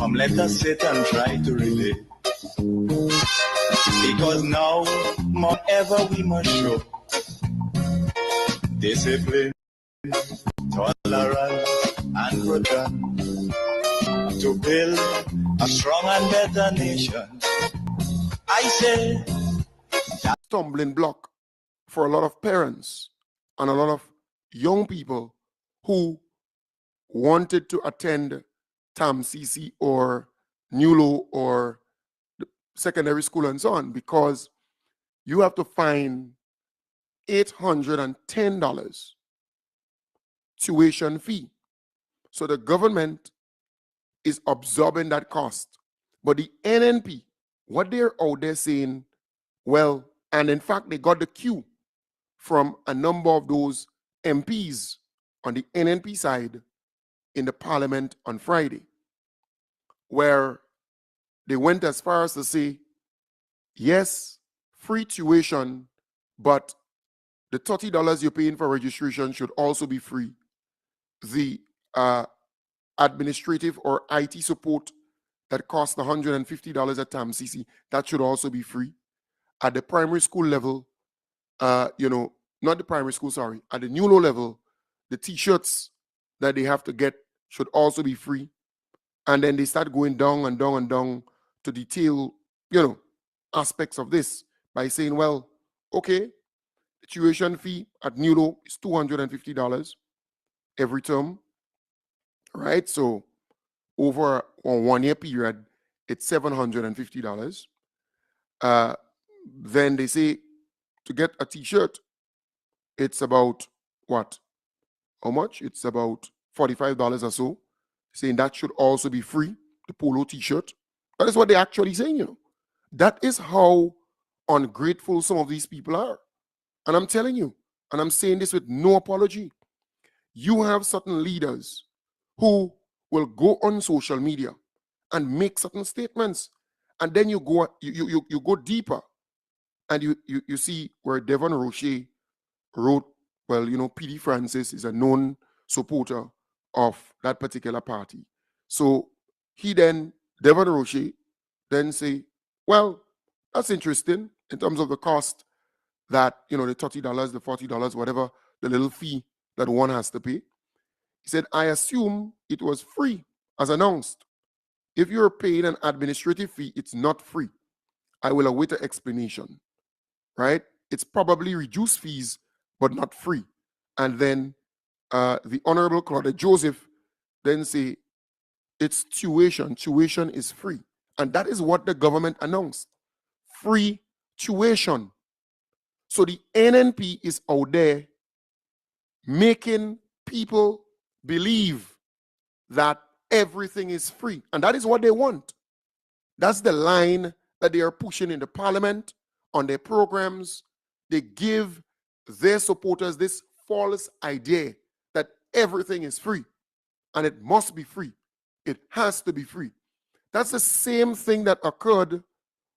Come, let us sit and try to relate. Because now, more ever, we must show discipline, tolerance, and prudence to build a strong and better nation. I say, stumbling block for a lot of parents and a lot of young people who wanted to attend TAMCC or NULO or the secondary school and so on, because you have to find $810 tuition fee. So the government is absorbing that cost. But the NNP, what they're out there saying, well, and in fact, they got the cue from a number of those MPs on the NNP side in the parliament on Friday, where they went as far as to say, yes, free tuition, but the $30 you're paying for registration should also be free. The administrative or IT support that costs $150 at TAMCC, that should also be free. At the primary school level, not the primary school, sorry, at the NULO level, the t-shirts that they have to get should also be free. And then they start going down and down and down to detail, aspects of this by saying, well, okay, the tuition fee at NULO is $250 every term, right? So over a 1 year period, it's $750. Then they say to get a t-shirt, it's about what? How much? It's about $45 or so, saying that should also be free, the polo t-shirt. That is what they're actually saying, That is how ungrateful some of these people are. And I'm telling you, and I'm saying this with no apology, you have certain leaders who will go on social media and make certain statements, and then you go deeper, and you see where Devon Roche wrote, well, P.D. Francis is a known supporter of that particular party. So Devon Roche then say, well, that's interesting in terms of the cost that, the $30, the $40, whatever, the little fee that one has to pay. He said, I assume it was free as announced. If you're paying an administrative fee, it's not free. I will await an explanation, right? It's probably reduced fees, but not free. And then the Honorable Claudia Joseph then say, it's tuition. Tuition is free. And that is what the government announced. Free tuition. So the NNP is out there making people believe that everything is free. And that is what they want. That's the line that they are pushing in the parliament, on their programs. They give their supporters this false idea that everything is free and it must be free. It has to be free. That's the same thing that occurred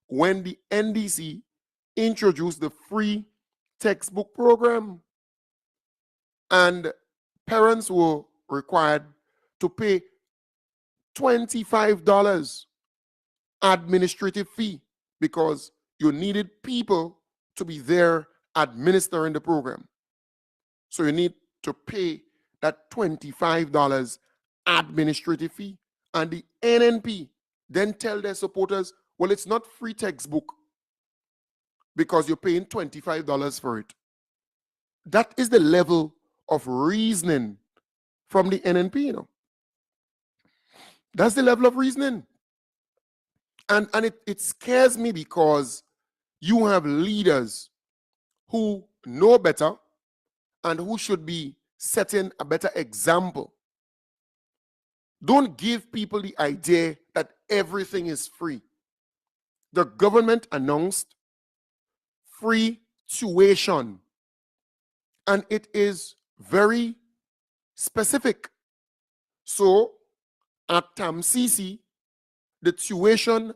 when the NDC introduced the free textbook program. And parents were required to pay $25 administrative fee because you needed people to be there administering the program. So you need to pay that $25 administrative fee. And the NNP then tell their supporters, well, it's not free textbook because you're paying $25 for it. That is the level of reasoning from the NNP, That's the level of reasoning. And it scares me because you have leaders who know better and who should be setting a better example. Don't give people the idea that everything is free. The government announced free tuition, and it is very specific. So at TAMCC, the tuition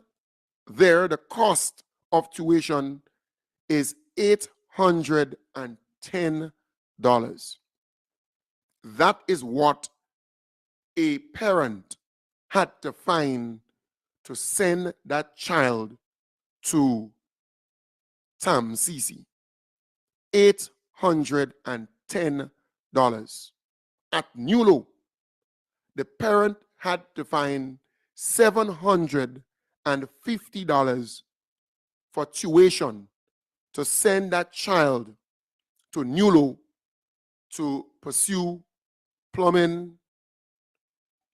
there, the cost of tuition is $810. That is what a parent had to find to send that child to TAMCC, $810. At NULO, the parent had to find $750 for tuition to send that child to NULO to pursue plumbing,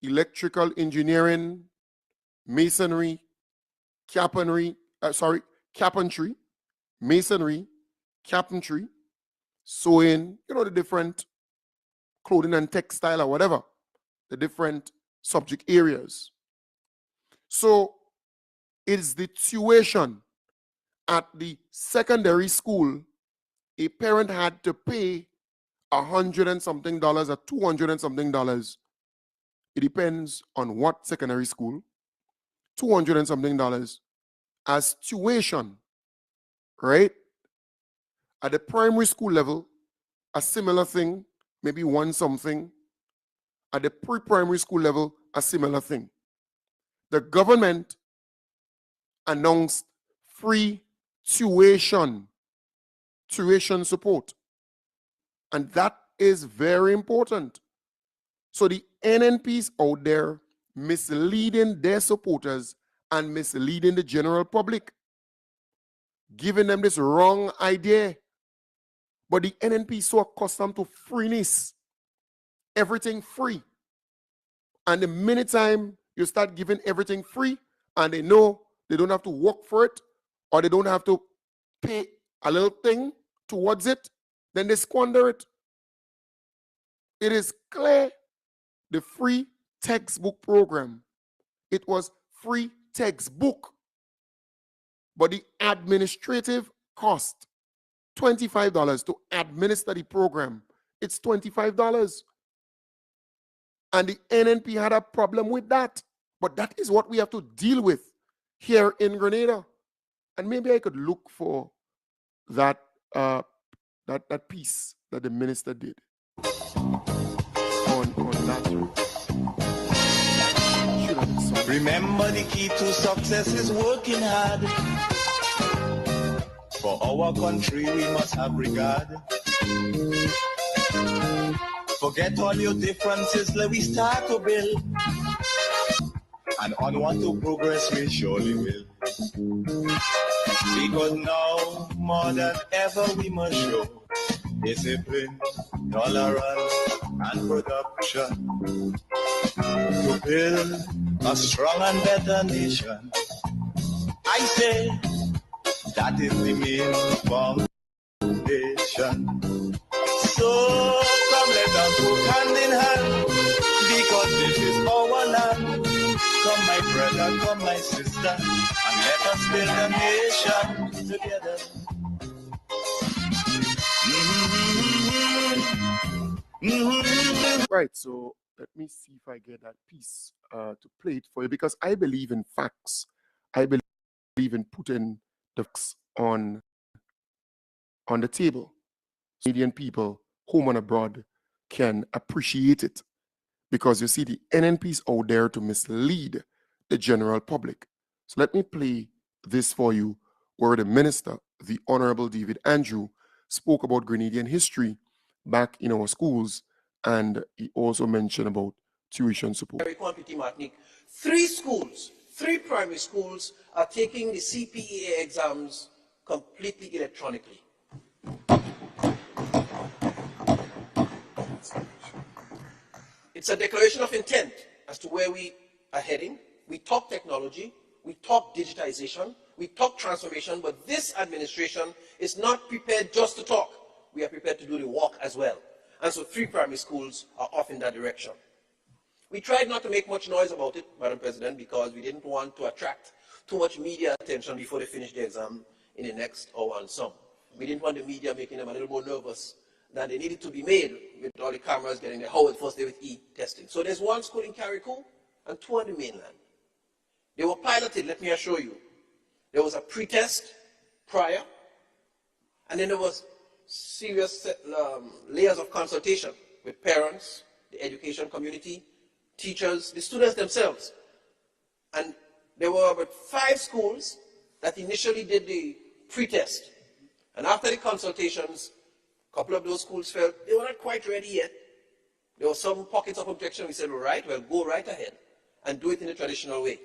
electrical engineering, masonry, carpentry, masonry, carpentry, sewing, the different clothing and textile or whatever, the different subject areas. So it's the tuition at the secondary school. A parent had to pay $100 and something or $200 and something. It depends on what secondary school. $200 and something as tuition, right? At the primary school level, a similar thing, maybe one something. At the pre-primary school level, a similar thing. The government announced free tuition support. And that is very important. So the NNPs out there misleading their supporters and misleading the general public, giving them this wrong idea. But the NNP is so accustomed to freeness, everything free. And the minute time you start giving everything free and they know they don't have to work for it or they don't have to pay a little thing towards it, then they squander it. It is clear the free textbook program, it was free textbook, but the administrative cost, $25 to administer the program, it's $25. And the NNP had a problem with that. But that is what we have to deal with here in Grenada. And maybe I could look for that that piece that the minister did on that. Remember, the key to success is working hard. For our country, we must have regard. Forget all your differences, let we start to build. And onward to progress we surely will. Because now, more than ever, we must show discipline, tolerance, and production to build a strong and better nation. I say that is the main foundation. So come let us work hand in hand, because this is our land. Come my brother, come my sister, and let us build a nation together. Right, so let me see if I get that piece to play it for you, because I believe in facts. I believe in putting the facts on the table. Canadian people, home and abroad, can appreciate it, because you see the NNPs out there to mislead the general public. So let me play this for you, where the minister, the Honorable David Andrew, spoke about Grenadian history back in our schools, and he also mentioned about tuition support. Three primary schools are taking the CPEA exams completely electronically. It's a declaration of intent as to where we are heading. We talk technology, we talk digitization, we talk transformation, but this administration is not prepared just to talk. We are prepared to do the work as well. And so 3 primary schools are off in that direction. We tried not to make much noise about it, Madam President, because we didn't want to attract too much media attention before they finish the exam in the next hour and some. We didn't want the media making them a little more nervous than they needed to be made with all the cameras getting the Howard first day with testing. So there's 1 school in Carriacou and 2 on the mainland. They were piloted, let me assure you. There was a pre-test prior, and then there was serious layers of consultation with parents, the education community, teachers, the students themselves. And there were about 5 schools that initially did the pre-test. And after the consultations, a couple of those schools felt they were not quite ready yet. There were some pockets of objection. We said, all right, well, go right ahead and do it in the traditional way.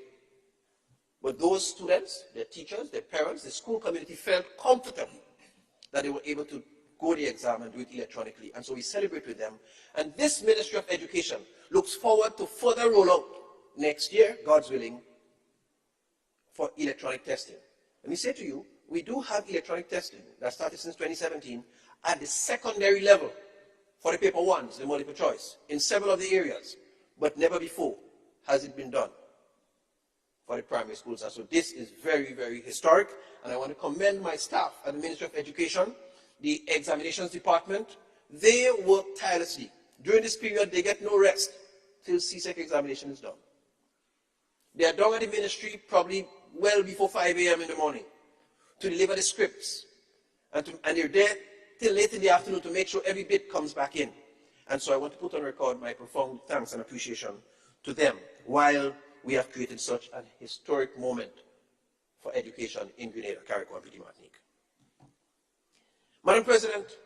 But those students, their teachers, their parents, the school community felt comfortable that they were able to go the exam and do it electronically. And so we celebrate with them. And this Ministry of Education looks forward to further rollout next year, God's willing, for electronic testing. Let me say to you, we do have electronic testing that started since 2017 at the secondary level for the paper ones, the multiple choice, in several of the areas, but never before has it been done for the primary schools. And so this is very, very historic, and I want to commend my staff at the Ministry of Education, the examinations department. They work tirelessly. During this period, they get no rest till CSEC examination is done. They are down at the ministry probably well before 5 a.m. in the morning to deliver the scripts, and they're there till late in the afternoon to make sure every bit comes back in. And so I want to put on record my profound thanks and appreciation to them while we have created such an historic moment for education in Grenada, Carriacou, and Petite Martinique. Madam President,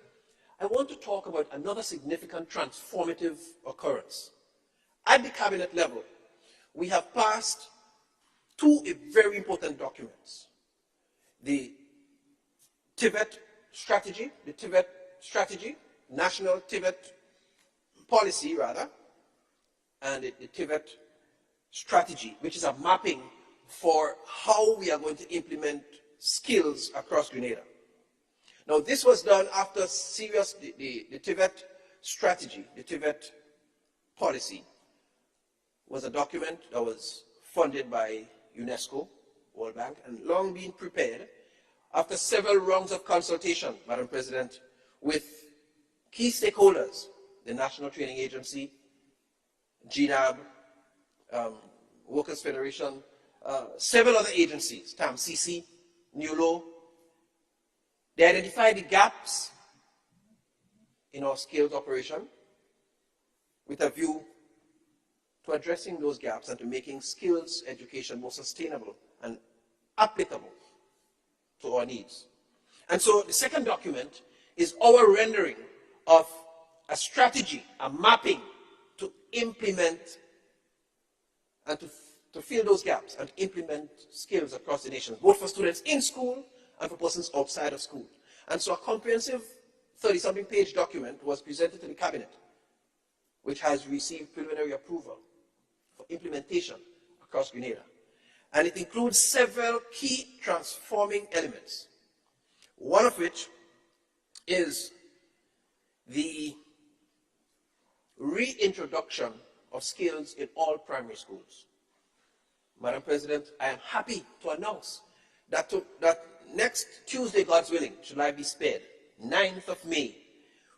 I want to talk about another significant transformative occurrence. At the cabinet level, we have passed 2 very important documents. The TVET strategy, National TVET Policy, rather, and the TVET strategy, which is a mapping for how we are going to implement skills across Grenada. Now, this was done after serious, the TVET strategy, the TVET policy, was a document that was funded by UNESCO, World Bank, and long been prepared after several rounds of consultation, Madam President, with key stakeholders, the National Training Agency, GNAB, Workers' Federation, several other agencies, TAMCC, NULO. They identified the gaps in our skills operation with a view to addressing those gaps and to making skills education more sustainable and applicable to our needs. And so the second document is our rendering of a strategy, a mapping to implement and to fill those gaps and implement skills across the nation, both for students in school and for persons outside of school. And so a comprehensive 30-something page document was presented to the cabinet, which has received preliminary approval for implementation across Grenada. And it includes several key transforming elements, one of which is the reintroduction of skills in all primary schools. Madam President, I am happy to announce that next Tuesday, God's willing, should I be spared, 9th of May,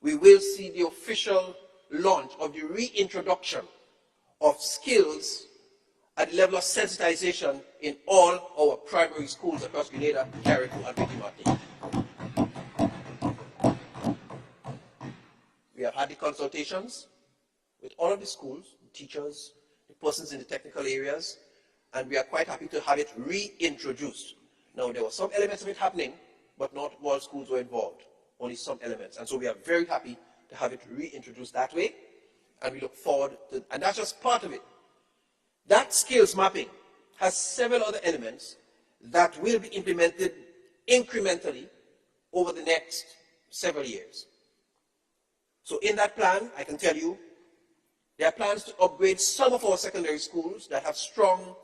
we will see the official launch of the reintroduction of skills at the level of sensitization in all our primary schools across Grenada, Carriacou, and Petite Martinique. We have had the consultations with all of the schools, the teachers, the persons in the technical areas, and we are quite happy to have it reintroduced. Now, there were some elements of it happening, but not all schools were involved, only some elements. And so we are very happy to have it reintroduced that way, and we look forward to, and that's just part of it. That skills mapping has several other elements that will be implemented incrementally over the next several years. So in that plan, I can tell you, there are plans to upgrade some of our secondary schools that have strong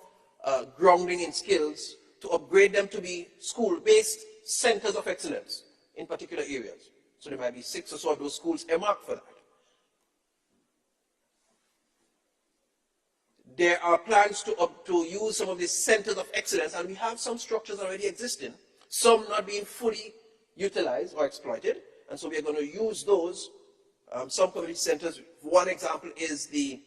grounding in skills, to upgrade them to be school-based centers of excellence in particular areas. So there might be 6 or so of those schools earmarked for that. There are plans to use some of these centers of excellence, and we have some structures already existing, some not being fully utilized or exploited, and so we are going to use those, some community centers. One example is the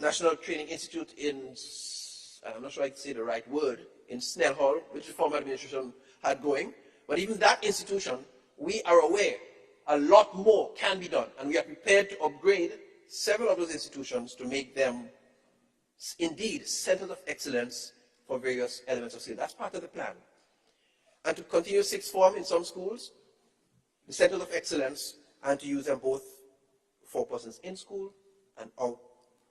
National Training Institute in, I'm not sure I can say the right word, in Snell Hall, which the former administration had going. But even that institution, we are aware a lot more can be done, and we are prepared to upgrade several of those institutions to make them indeed centers of excellence for various elements of skill. That's part of the plan. And to continue sixth form in some schools, the centers of excellence, and to use them both for persons in school and out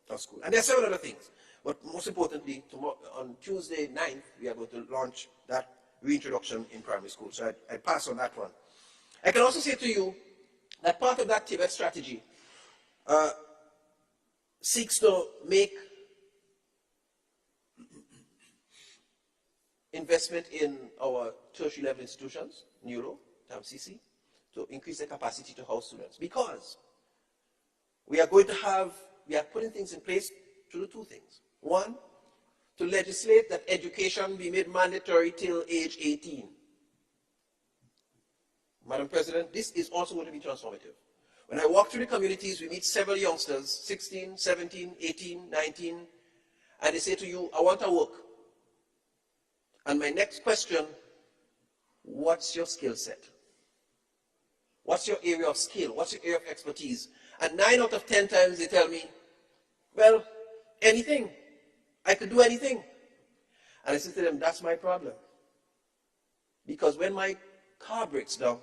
of school. And there are several other things. But most importantly, tomorrow, on Tuesday 9th, we are going to launch that reintroduction in primary school. So I pass on that one. I can also say to you that part of that Tibet strategy seeks to make investment in our tertiary level institutions, NULO, TAMCC, to increase their capacity to house students. Because we are putting things in place to do two things. One, to legislate that education be made mandatory till age 18. Madam President, this is also going to be transformative. When I walk through the communities, we meet several youngsters, 16, 17, 18, 19, and they say to you, I want to work. And my next question, what's your skill set? What's your area of skill? What's your area of expertise? And 9 out of 10 times they tell me, well, anything. I could do anything. And I say to them, that's my problem. Because when my car breaks down,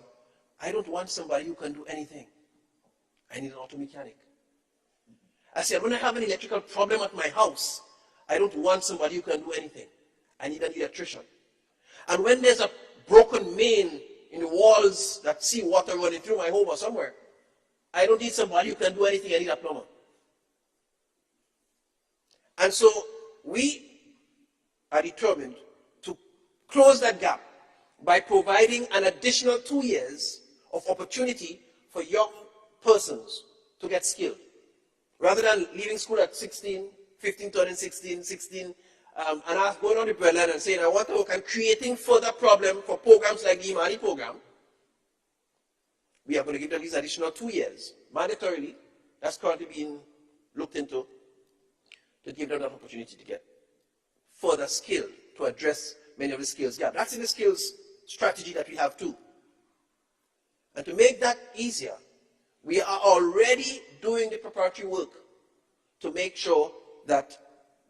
I don't want somebody who can do anything. I need an auto mechanic. I said, when I have an electrical problem at my house, I don't want somebody who can do anything. I need an electrician. And when there's a broken main in the walls that see water running through my home or somewhere, I don't need somebody who can do anything. I need a plumber. And so we are determined to close that gap by providing an additional 2 years of opportunity for young persons to get skilled. Rather than leaving school at 16, 15, turning 16, 16, and us going on the breadline and saying, I want to work, and creating further problem for programs like the Imani program, we are going to give them these additional 2 years, mandatorily. That's currently being looked into, to give them that opportunity to get further skill to address many of the skills gaps. That's in the skills strategy that we have too. And to make that easier, we are already doing the preparatory work to make sure that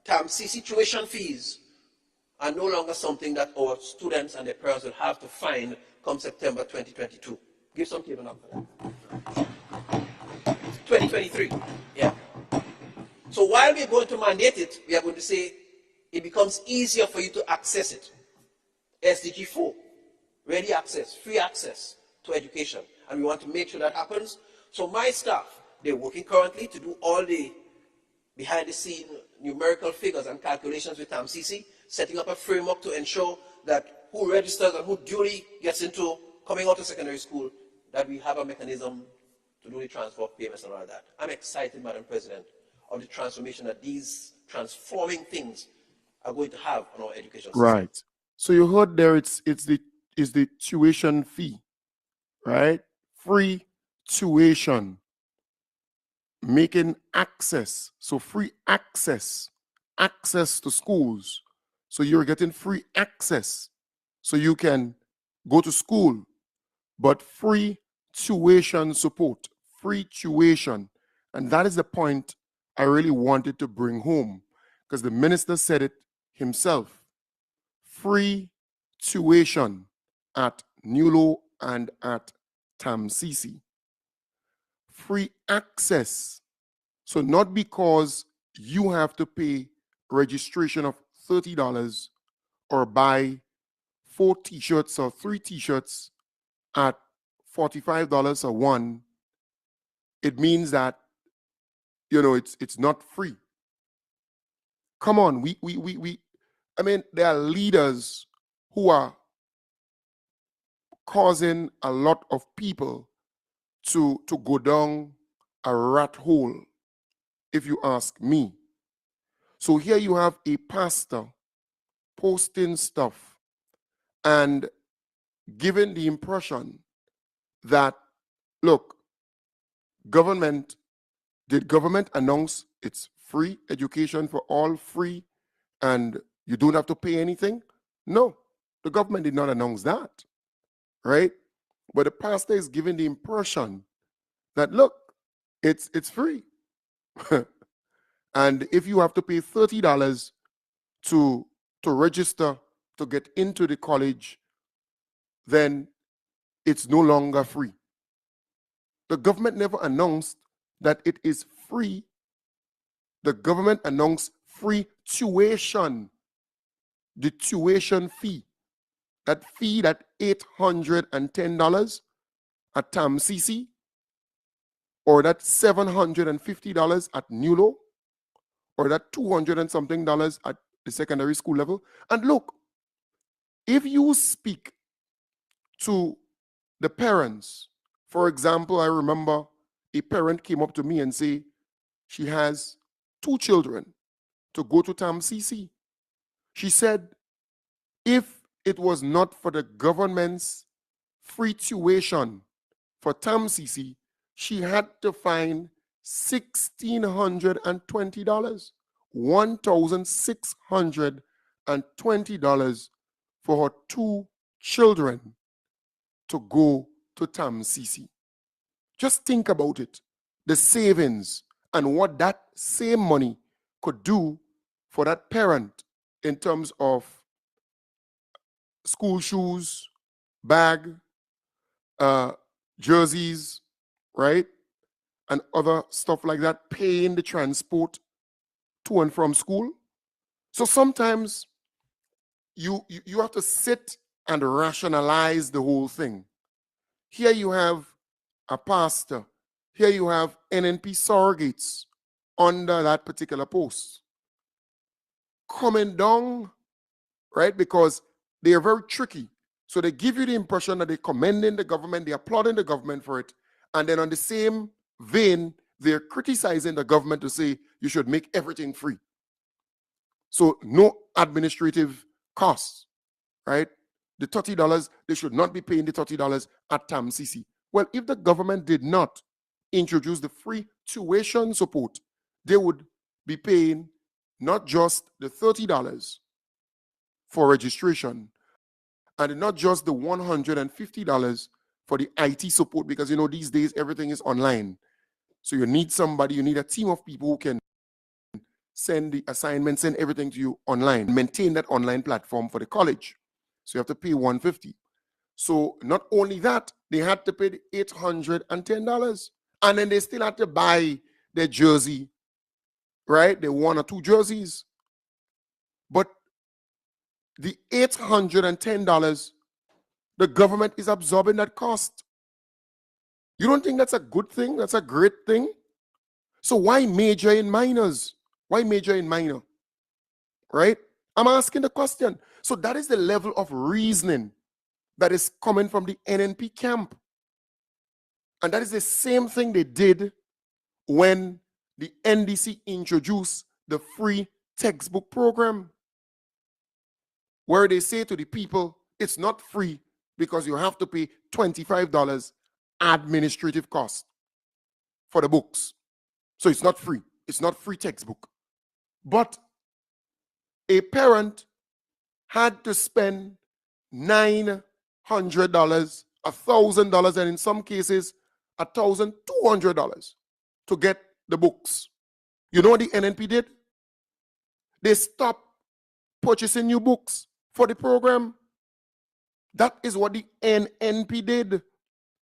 TAMCC tuition fees are no longer something that our students and their parents will have to find come September 2022. Give some people up for that. 2023, yeah. So while we're going to mandate it, we are going to say it becomes easier for you to access it. SDG 4, ready access, free access to education. And we want to make sure that happens. So my staff, they're working currently to do all the behind the scene numerical figures and calculations with TAMCC, setting up a framework to ensure that who registers and who duly gets into coming out of secondary school, that we have a mechanism to do the transfer of payments and all of that. I'm excited, Madam President, of the transformation that these transforming things are going to have on our education system. Right. So you heard there it's the tuition fee, right? Free tuition, making access, so free access to schools. So you're getting free access so you can go to school, but free tuition support, free tuition. And that is the point I really wanted to bring home, because the minister said it himself. Free tuition at NULO and at TAMCC. Free access. So not because you have to pay registration of $30 or buy 4 t-shirts or 3 t-shirts at $45 a one, it means that, you know, it's not free. Come on, I mean, there are leaders who are causing a lot of people to go down a rat hole, if you ask me. So here you have a pastor posting stuff and giving the impression that, look, did government announce it's free education for all, free, and you don't have to pay anything? No, the government did not announce that, right? But the pastor is giving the impression that, look, it's free. And if you have to pay $30 to register to get into the college, then it's no longer free. The government never announced that it is free. The government announced free tuition, the tuition fee. That fee, that $810 at TAMCC, or that $750 at NULO, or that $200 and something at the secondary school level. And look, if you speak to the parents, for example, I remember a parent came up to me and say she has 2 children to go to TAMCC. She said, if it was not for the government's free tuition for TAMCC, she had to find $1,620, $1,620 for her 2 children to go to TAMCC. Just think about it, the savings and what that same money could do for that parent in terms of school shoes, bag, jerseys, right? And other stuff like that, paying the transport to and from school. So sometimes you have to sit and rationalize the whole thing. Here you have a pastor. Here you have NNP surrogates under that particular post coming down, right? Because they are very tricky. So they give you the impression that they're commending the government, they're applauding the government for it. And then on the same vein, they're criticizing the government to say you should make everything free. So no administrative costs, right? The $30, they should not be paying the $30 at TAMCC. Well, if the government did not introduce the free tuition support, they would be paying not just the $30 for registration, and not just the $150 for the IT support, because you know these days everything is online. So you need somebody, you need a team of people who can send the assignments, send everything to you online, maintain that online platform for the college. So you have to pay $150. So not only that, they had to pay the $810. And then they still had to buy their jersey, right? They 1 or 2 jerseys. But the $810, the government is absorbing that cost. You don't think that's a good thing? That's a great thing? So why major in minors? Why major in minor? Right? I'm asking the question. So that is the level of reasoning that is coming from the NNP camp. And that is the same thing they did when the NDC introduced the free textbook program, where they say to the people, it's not free because you have to pay $25 administrative cost for the books. So it's not free. It's not free textbook. But a parent had to spend $900, $1,000, and in some cases, $1,200 to get the books. You know what the NNP did? They stopped purchasing new books for the program. That is what the NNP did.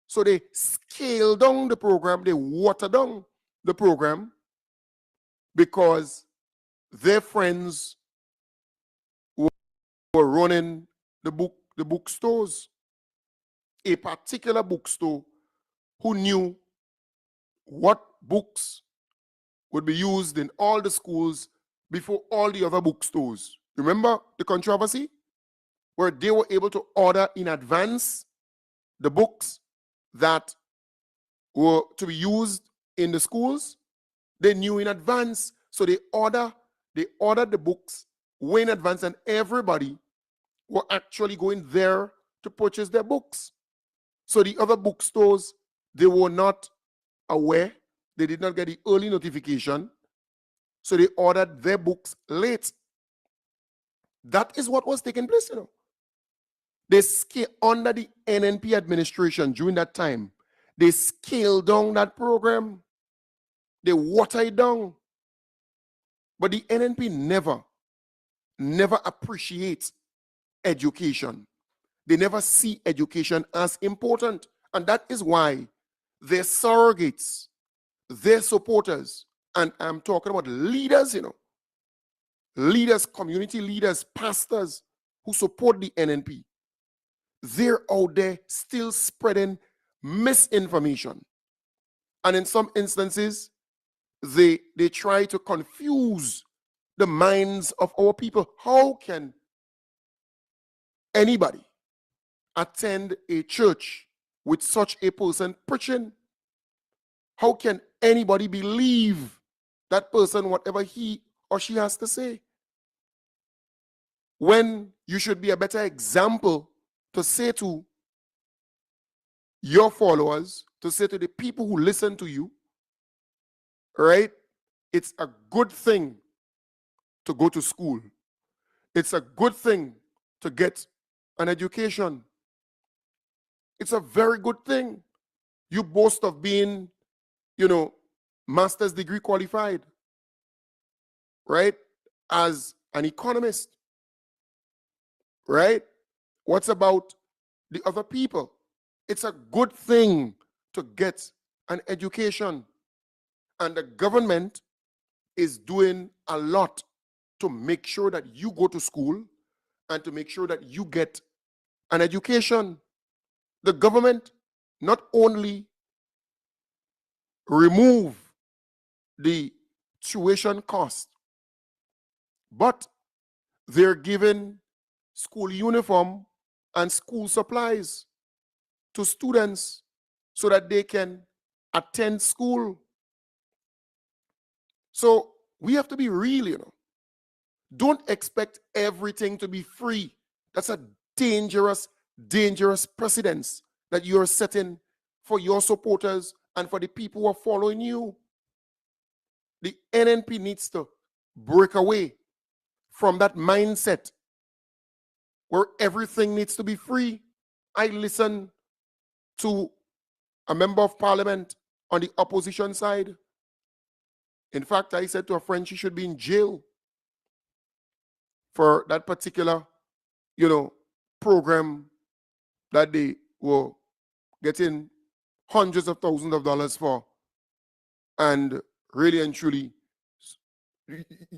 So they scaled down the program, they watered down the program, because their friends were running the bookstores. A particular bookstore who knew what books would be used in all the schools before all the other bookstores. Remember the controversy? Where they were able to order in advance the books that were to be used in the schools. They knew in advance, so they ordered the books way in advance, and everybody were actually going there to purchase their books. So the other bookstores, they were not aware. They did not get the early notification, so they ordered their books late. That is what was taking place, you know. They scaled under the NNP administration during that time. They scaled down that program. They watered it down. But the NNP never appreciates education. They never see education as important. And that is why their surrogates, their supporters, and I'm talking about leaders, leaders, community leaders, pastors who support the NNP, they're out there still spreading misinformation. And in some instances, they try to confuse the minds of our people. How can anybody attend a church with such a person preaching? How can anybody believe that person, whatever he or she has to say? When you should be a better example to say to your followers, to say to the people who listen to you, right? It's a good thing to go to school. It's a good thing to get an education. It's a very good thing. You boast of being, master's degree qualified, right? As an economist, right? What's about the other people? It's a good thing to get an education. And the government is doing a lot to make sure that you go to school and to make sure that you get an education. The government not only remove the tuition cost, but they're giving school uniform and school supplies to students so that they can attend school. So we have to be real, Don't expect everything to be free. That's a dangerous, dangerous precedence that you're setting for your supporters and for the people who are following you. The NNP needs to break away from that mindset where everything needs to be free. I listened to a member of parliament on the opposition side. In fact, I said to a friend she should be in jail for that particular, program that they were getting hundreds of thousands of dollars for. And really and truly,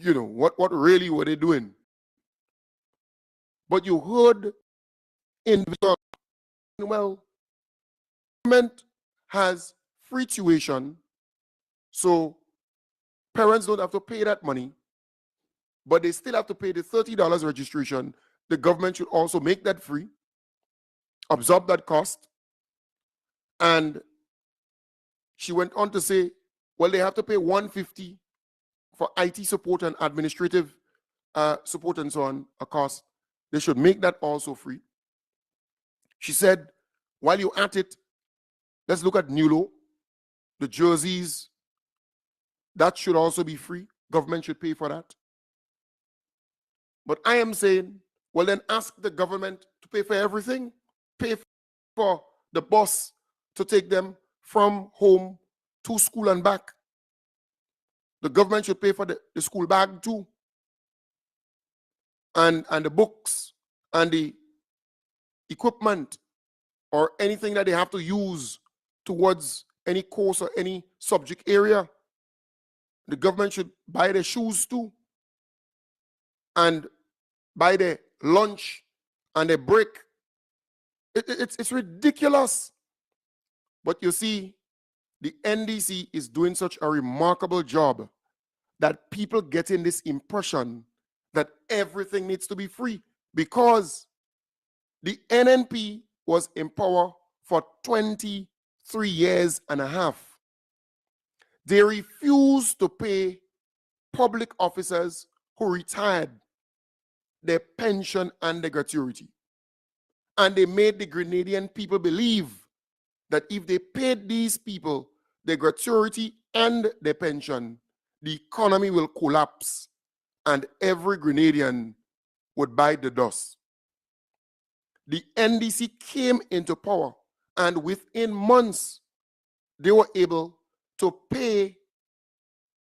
what really were they doing? But you heard well, government has free tuition, so parents don't have to pay that money, but they still have to pay the $30 registration. The government should also make that free, absorb that cost. And she went on to say, well, they have to pay $150 for IT support and administrative support and so on, a cost. They should make that also free. She said, while you're at it, let's look at NULO, the jerseys. That should also be free. Government should pay for that. But I am saying, well, then ask the government to pay for everything. Pay for the bus to take them from home to school and back. The government should pay for the school bag too. And the books and the equipment or anything that they have to use towards any course or any subject area. The government should buy their shoes too and buy their lunch and their break. It's ridiculous. But you see, the NDC is doing such a remarkable job that people get in this impression that everything needs to be free because the NNP was in power for 23 years and a half. They refused to pay public officers who retired their pension and their gratuity. And they made the Grenadian people believe that if they paid these people their gratuity and their pension, the economy will collapse and every Grenadian would bite the dust. The NDC came into power and within months, they were able to pay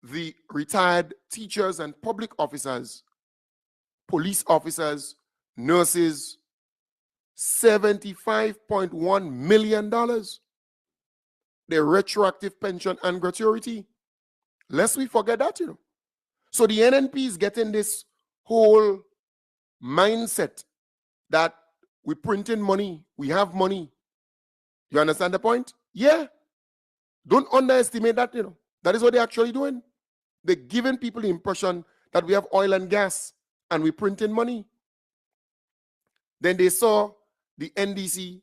the retired teachers and public officers, police officers, nurses, $75.1 million. Their retroactive pension and gratuity. Lest we forget that, you know. So the NNP is getting this whole mindset that we print in money, we have money. You understand the point? Yeah. Don't underestimate that, you know. That is what they're actually doing. They're giving people the impression that we have oil and gas and we print in money. Then they saw the NDC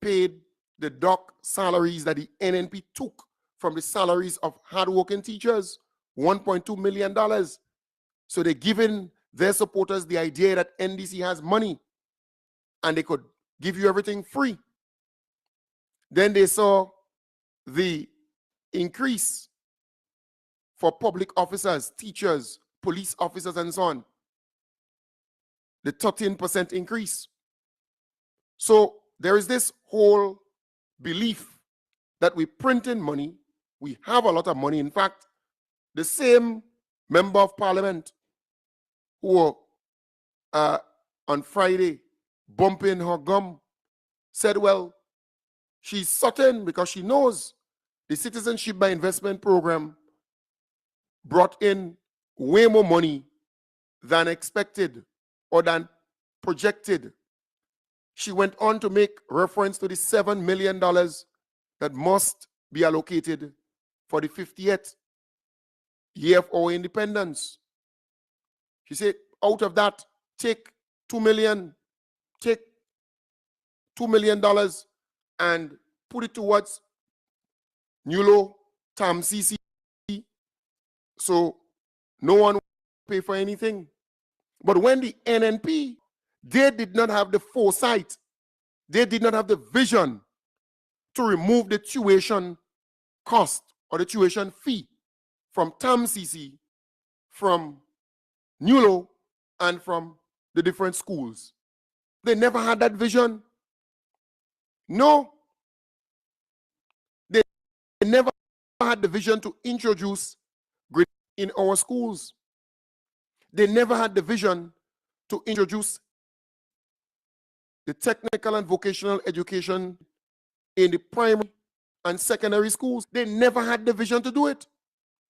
paid the doc salaries that the NNP took from the salaries of hardworking teachers, $1.2 million. So they're giving their supporters the idea that NDC has money and they could give you everything free. Then they saw the increase for public officers, teachers, police officers, and so on. The 13% increase. So there is this whole belief that we print in money, we have a lot of money. In fact, the same member of parliament who on Friday bumping her gum said, well, she's certain because she knows the Citizenship by Investment program brought in way more money than expected or than projected. She went on to make reference to the $7 million that must be allocated for the 50th year of our independence. She said, out of that, take $2 million and put it towards NULO, TAM-CC, so no one will pay for anything. But when the NNP, they did not have the foresight, they did not have the vision to remove the tuition cost or the tuition fee from TAM-CC, from NULO, and from the different schools. They never had that vision. No. They never had the vision to introduce grade in our schools. They never had the vision to introduce the technical and vocational education in the primary and secondary schools. They never had the vision to do it.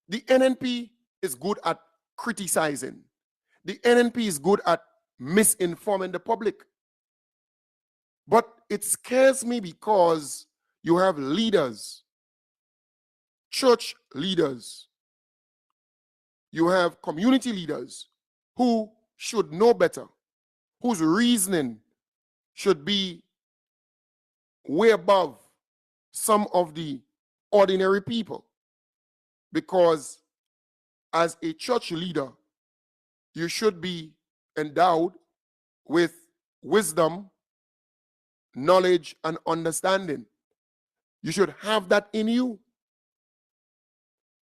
The NNP is good at criticizing. The NNP is good at misinforming the public. But it scares me because you have leaders, church leaders, you have community leaders who should know better, whose reasoning should be way above some of the ordinary people. Because as a church leader, you should be endowed with wisdom, knowledge, and understanding. You should have that in you.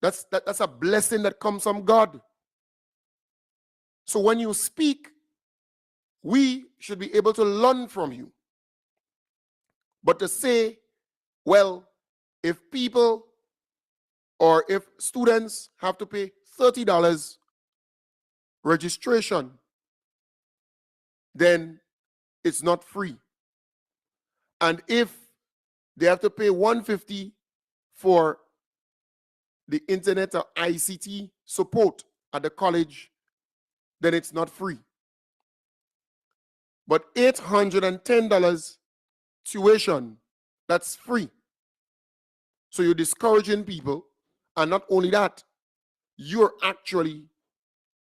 That's a blessing that comes from God. So when you speak, we should be able to learn from you. But to say, well, if people or if students have to pay $30 registration, then it's not free. And if they have to pay $150 for the internet or ICT support at the college, then it's not free. But $810 tuition, that's free. So you're discouraging people, and not only that, you're actually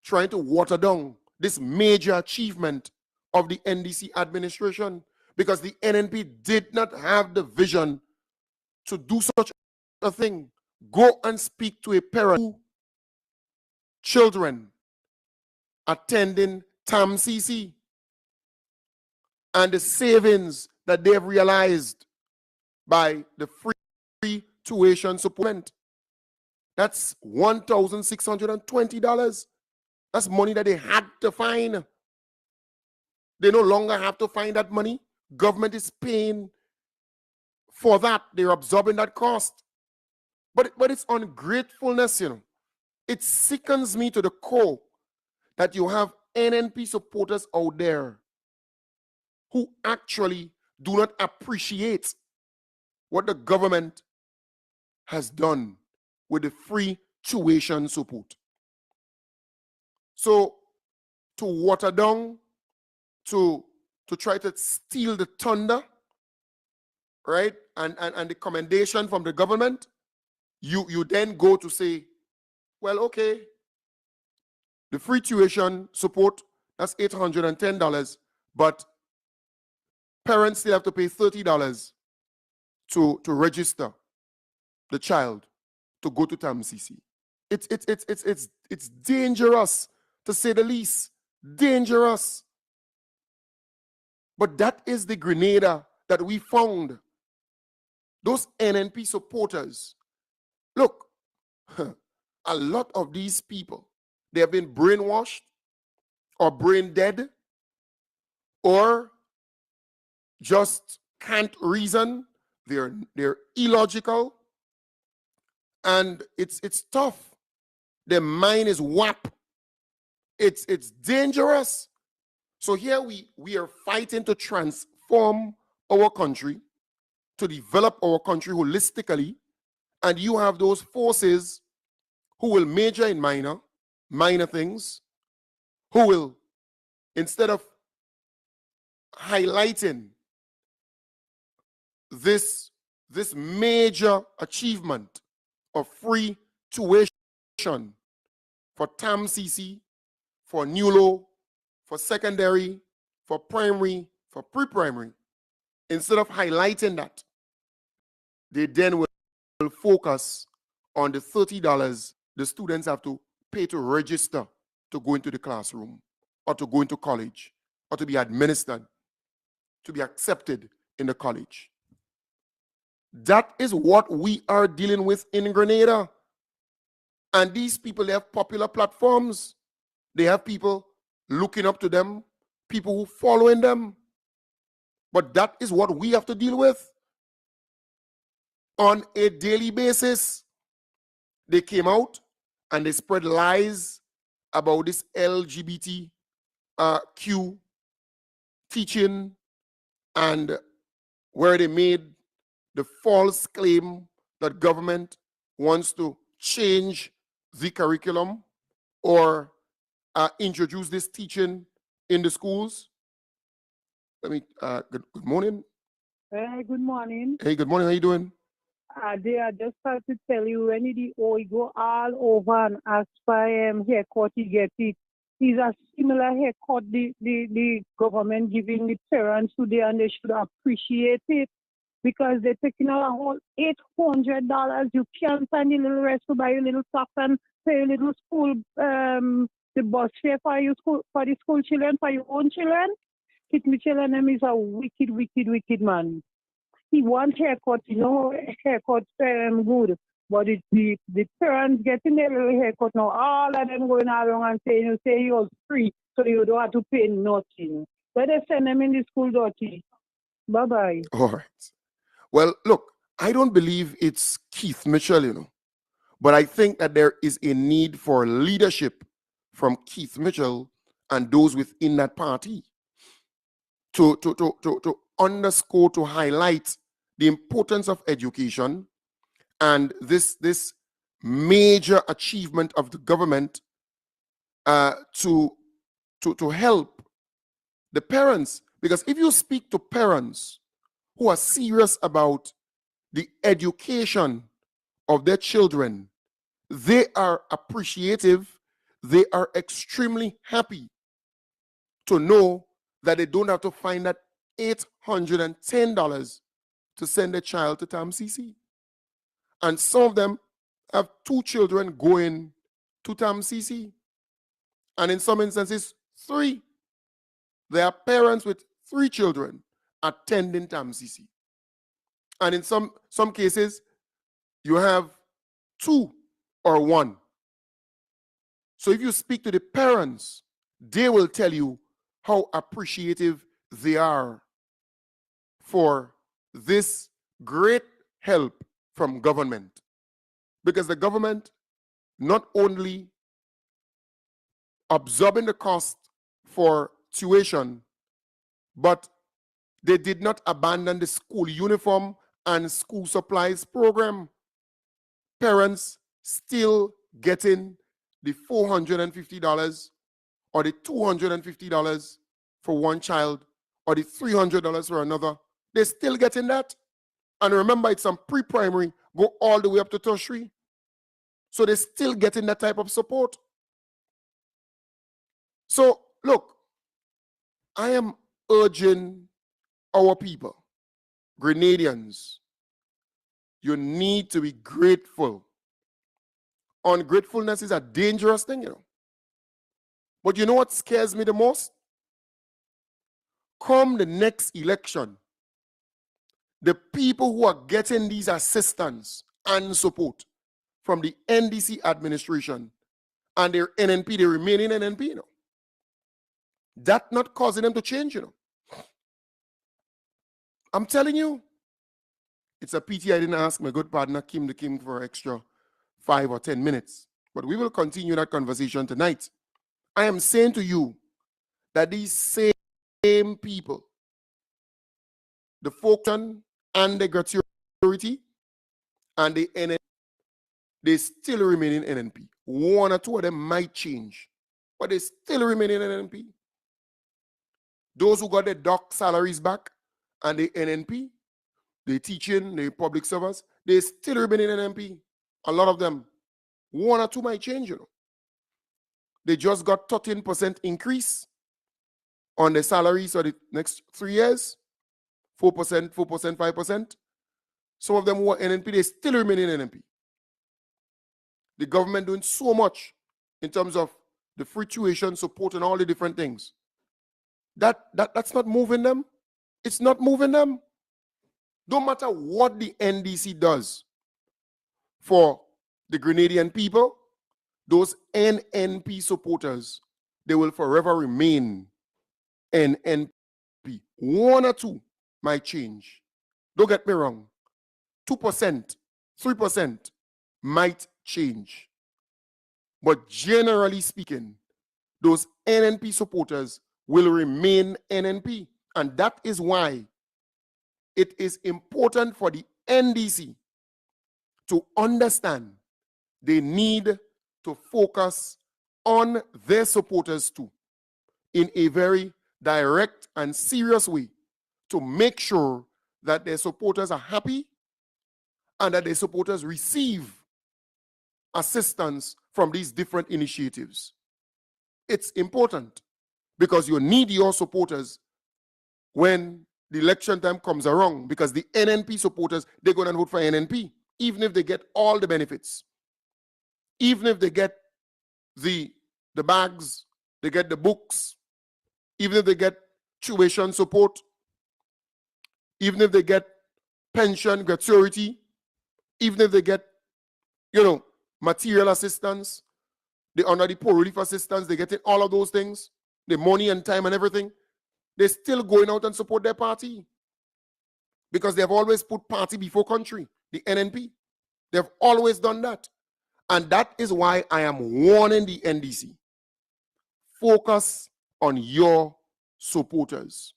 trying to water down this major achievement of the NDC administration, because the NNP did not have the vision to do such a thing. Go and speak to a parent who children attending TAM-CC and the savings that they have realized by the free tuition supplement. That's $1,620. That's money that they had to find. They no longer have to find that money. Government is paying for that. They're absorbing that cost. But it's ungratefulness, you know. It sickens me to the core that you have NNP supporters out there who actually do not appreciate what the government has done with the free tuition support. So to water down, to try to steal the thunder, right, and the commendation from the government, you then go to say, well, okay, the free tuition support, that's $810, but parents still have to pay $30 to register the child to go to TAMCC. It's dangerous, to say the least. Dangerous. But that is the Grenada that we found. Those NNP supporters. Look, a lot of these people, they have been brainwashed or brain dead or just can't reason. They're illogical, and it's tough. Their mind is whap. It's dangerous. So here we are fighting to transform our country, to develop our country holistically, and you have those forces who will major in minor things, who will, instead of highlighting this major achievement of free tuition for TAMCC, for NULO, for secondary, for primary, for pre-primary, instead of highlighting that, they then will focus on the $30 the students have to pay to register to go into the classroom or to go into college or to be administered, to be accepted in the college. That is what we are dealing with in Grenada. And these people, they have popular platforms. They have people looking up to them, people who following them. But that is what we have to deal with on a daily basis. They came out and they spread lies about this LGBTQ teaching, and where they made the false claim that government wants to change the curriculum or introduce this teaching in the schools. Good morning. Good morning. Hey, good morning. How you doing? They are just trying to tell you when you go all over and ask for haircut, you get it. It's a similar haircut the government giving the parents today, and they should appreciate it because they're taking out a whole $800. You can't find a little rest to buy a little socks and pay a little school, the bus fare for your school, for the school children, for your own children. Kit Mitchell and them is a wicked, wicked, wicked man. He wants haircut, haircut good. But it's the parents getting their little haircut now. All of them going around and saying you're free, so you don't have to pay nothing. But they send them in the school dirty. Bye-bye. All right. Well, look, I don't believe it's Keith Mitchell, but I think that there is a need for leadership from Keith Mitchell and those within that party to underscore, to highlight the importance of education and this major achievement of the government to help the parents. Because if you speak to parents who are serious about the education of their children, they are appreciative, they are extremely happy to know that they don't have to find that $810 to send a child to TAMCC. And some of them have 2 children going to TAMCC. And in some instances, 3. There are parents with 3 children attending TAMCC. And in some cases, you have 2 or 1. So if you speak to the parents, they will tell you how appreciative they are for this great help from government. Because the government not only absorbing the cost for tuition, but they did not abandon the school uniform and school supplies program. Parents still getting the $450 or the $250 for one child or the $300 for another. They're still getting that. And remember, it's from pre-primary, go all the way up to tertiary. So they're still getting that type of support. So look, I am urging our people, Grenadians, you need to be grateful. Ungratefulness is a dangerous thing, you know. But you know what scares me the most? Come the next election, the people who are getting these assistance and support from the NDC administration and their NNP, they remain in NNP, you know. That not causing them to change, you know. I'm telling you, it's a pity I didn't ask my good partner Kim the King for extra 5 or 10 minutes. But we will continue that conversation tonight. I am saying to you that these same people, the function and the gratuity and the NNP, they still remain in NNP. One or two of them might change, but they still remain in NNP. Those who got their doc salaries back and the NNP, they teaching, they public servers, they still remain in NNP. A lot of them. One or two might change, you know. They just got 13% increase on their salaries for the next 3 years. 4%, 4%, 5%. Some of them who are NNP, they still remain in NNP. The government doing so much in terms of the free tuition support and all the different things. That's not moving them. It's not moving them. Don't matter what the NDC does for the Grenadian people, those NNP supporters, they will forever remain NNP. One or two might change. Don't get me wrong. 2%, 3% might change. But generally speaking, those NNP supporters will remain NNP. And that is why it is important for the NDC to understand they need to focus on their supporters too, in a very direct and serious way, to make sure that their supporters are happy and that their supporters receive assistance from these different initiatives. It's important because you need your supporters when the election time comes around, because the NNP supporters, they're going to vote for NNP, even if they get all the benefits. Even if they get the bags, they get the books, even if they get tuition support, even if they get pension, gratuity, even if they get, material assistance, they under the poor relief assistance, they get all of those things, the money and time and everything, they're still going out and support their party because they've always put party before country, the NNP. They've always done that. And that is why I am warning the NDC. Focus on your supporters.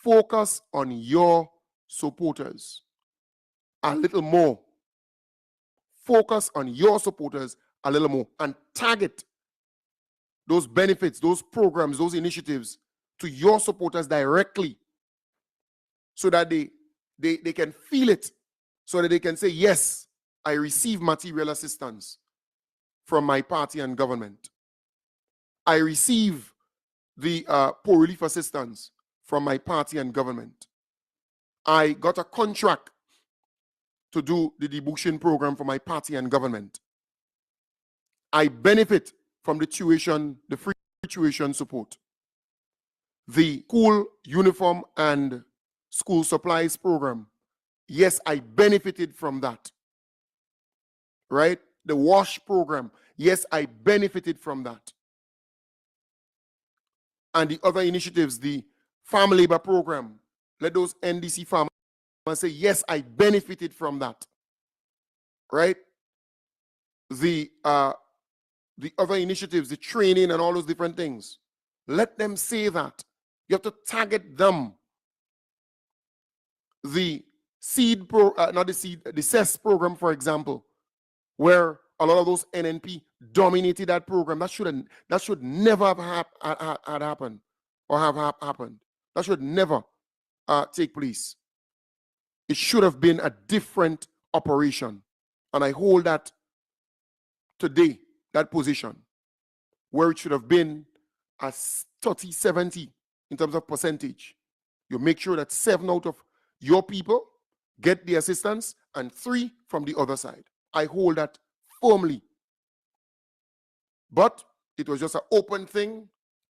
Focus on your supporters a little more. Focus on your supporters a little more and target those benefits, those programs, those initiatives to your supporters directly so that they can feel it, so that they can say, yes, I receive material assistance from my party and government. I receive the poor relief assistance from my party and government. I got a contract to do the debushing program for my party and government. I benefit from the tuition, the free tuition support. The school uniform and school supplies program. Yes, I benefited from that. Right? The WASH program. Yes, I benefited from that. And the other initiatives, the farm labor program. Let those NDC farmers say, yes, I benefited from that. Right? the other initiatives, the training and all those different things. Let them say that. You have to target them. The the CES program, for example, where a lot of those NNP dominated that program. That should never have happened or have happened. That should never take place. It should have been a different operation. And I hold that today, that position, where it should have been a 30-70 in terms of percentage. You make sure that 7 out of your people get the assistance and 3 from the other side. I hold that firmly. But it was just an open thing,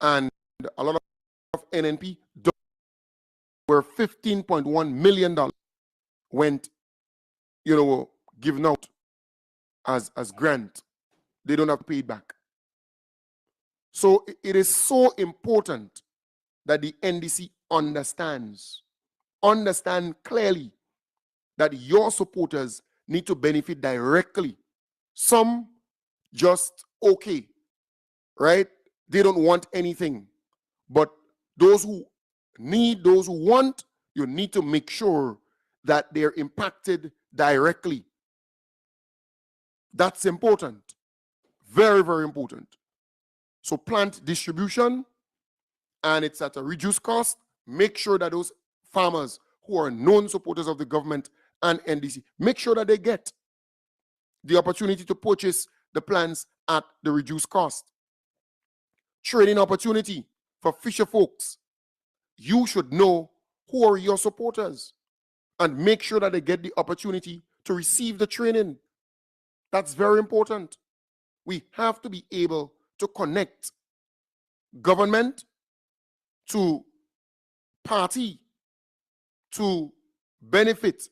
and a lot of NNP where $15.1 million went, given out as grant. They don't have to pay it back. So it is so important that the NDC understand clearly that your supporters need to benefit directly. Some just okay, right? They don't want anything. But those who need, those who want, you need to make sure that they're impacted directly. That's important. Very, very important. So plant distribution, and it's at a reduced cost. Make sure that those farmers who are known supporters of the government and NDC, make sure that they get the opportunity to purchase the plants at the reduced cost. Trading opportunity for fisher folks. You should know who are your supporters and make sure that they get the opportunity to receive the training. That's very important. We have to be able to connect government to party to benefit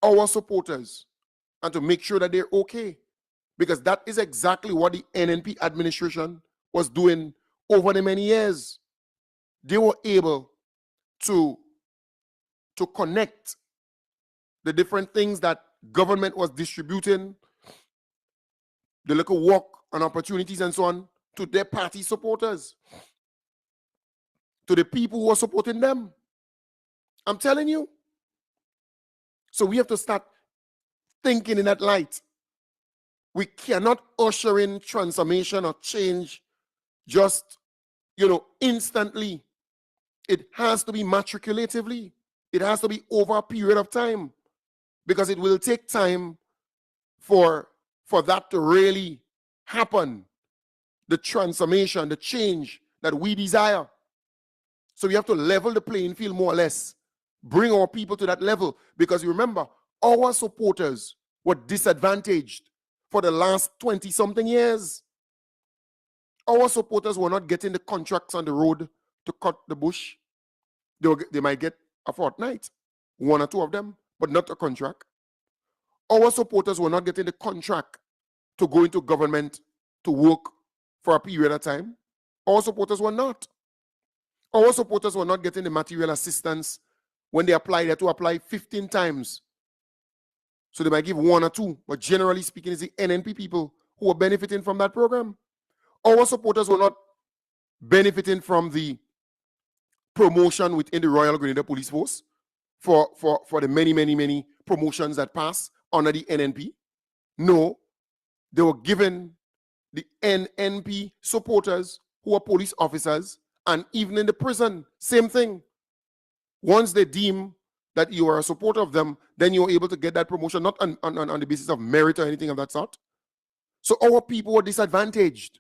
our supporters and to make sure that they're okay. Because that is exactly what the NNP administration was doing over the many years. They were able to connect the different things that government was distributing, the little work and opportunities and so on, to their party supporters, to the people who are supporting them. I'm telling you. So we have to start thinking in that light. We cannot usher in transformation or change just, instantly. It has to be matriculatively. It has to be over a period of time, because it will take time for that to really happen. The transformation, the change that we desire. So we have to level the playing field more or less. Bring our people to that level. Because you remember, our supporters were disadvantaged for the last 20-something years. Our supporters were not getting the contracts on the road to cut the bush. They might get a fortnight, 1 or 2 of them, but not a contract. Our supporters were not getting the contract to go into government to work for a period of time. Our supporters were not. Our supporters were not getting the material assistance. When they apply, they had to apply 15 times. So they might give 1 or 2, but generally speaking, it's the NNP people who are benefiting from that program. Our supporters were not benefiting from the promotion within the Royal Grenadier Police Force for the many promotions that passed under the NNP. No, they were given the NNP supporters who are police officers, and even in the prison, same thing. Once they deem that you are a supporter of them, then you're able to get that promotion, not on the basis of merit or anything of that sort. So our people were disadvantaged.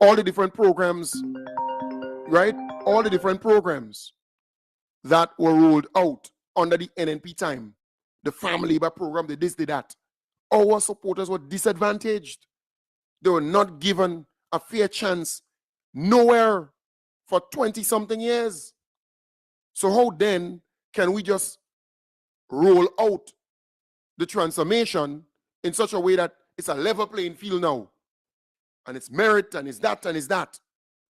All the different programs, right? All the different programs that were rolled out under the NNP time, the farm labor program, the this, the that. Our supporters were disadvantaged. They were not given a fair chance nowhere for 20-something years. So how then can we just roll out the transformation in such a way that it's a level playing field now? And it's merit, and it's that, and it's that.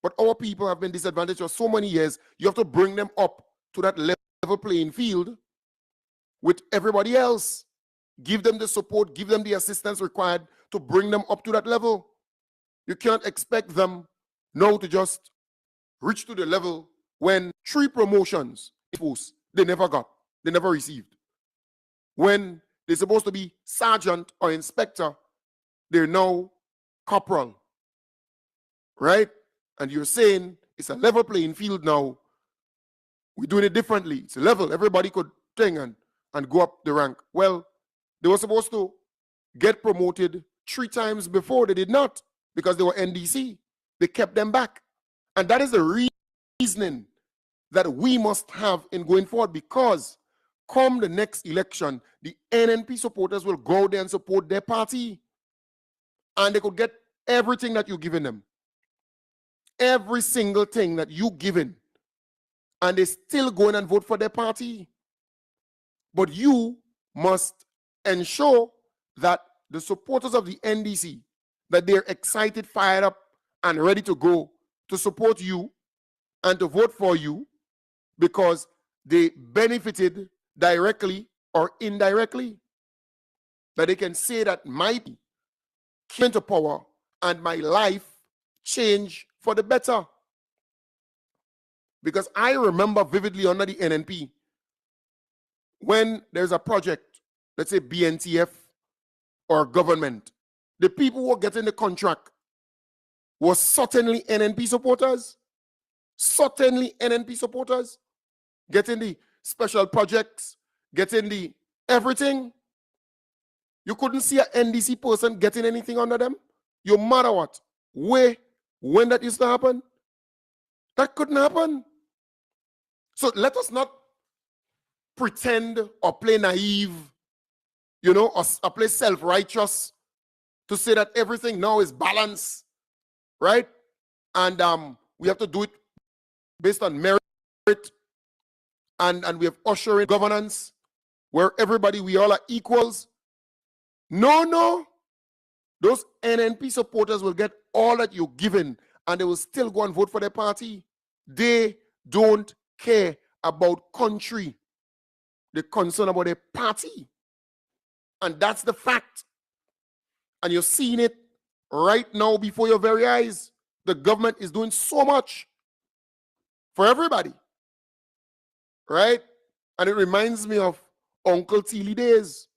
But our people have been disadvantaged for so many years. You have to bring them up to that level playing field with everybody else. Give them the support, give them the assistance required to bring them up to that level. You can't expect them now to just reach to the level when 3 promotions they never got, they never received. When they're supposed to be sergeant or inspector, they're now corporal, right? And you're saying it's a level playing field now. We're doing it differently. It's a level. Everybody could thing and go up the rank. Well, they were supposed to get promoted 3 times before. They did not, because they were NDC. They kept them back. And that is the reasoning that we must have in going forward, because come the next election, the NNP supporters will go there and support their party. And they could get everything that you're giving them. Every single thing that you're giving. And they still go in and vote for their party. But you must ensure that the supporters of the NDC, that they're excited, fired up, and ready to go to support you and to vote for you because they benefited directly or indirectly. That they can say that my came to power and my life changed for the better. Because I remember vividly under the NNP, when there's a project, let's say BNTF or government, the people who are getting the contract were certainly NNP supporters, getting the special projects, getting the everything. You couldn't see an NDC person getting anything under them. No matter what, when that used to happen, that couldn't happen. So let us not pretend or play naive, or play self-righteous to say that everything now is balanced, right? And we have to do it based on merit, and we have ushering governance where we all are equals. No. Those NNP supporters will get all that you're given, and they will still go and vote for their party. They don't care about country. They're concerned about their party. And that's the fact. And you're seeing it right now before your very eyes. The government is doing so much for everybody. Right? And it reminds me of Uncle Tilly days,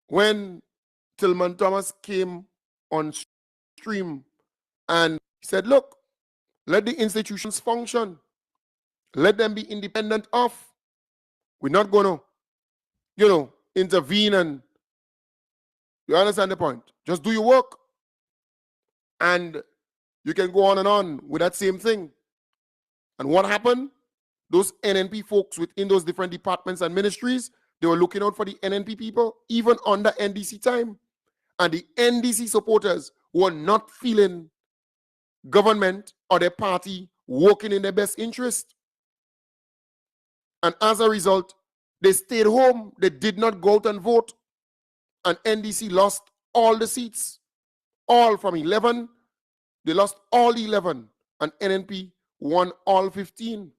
when Tillman Thomas came on stream and said, look, let the institutions function. Let them be independent of. We're not going to, intervene, and you understand the point. Just do your work. And you can go on and on with that same thing. And what happened? Those NNP folks within those different departments and ministries, they were looking out for the NNP people, even under NDC time. And the NDC supporters were not feeling government or their party working in their best interest. And as a result, they stayed home. They did not go out and vote. And NDC lost all the seats. All from 11. They lost all 11. And NNP won all 15.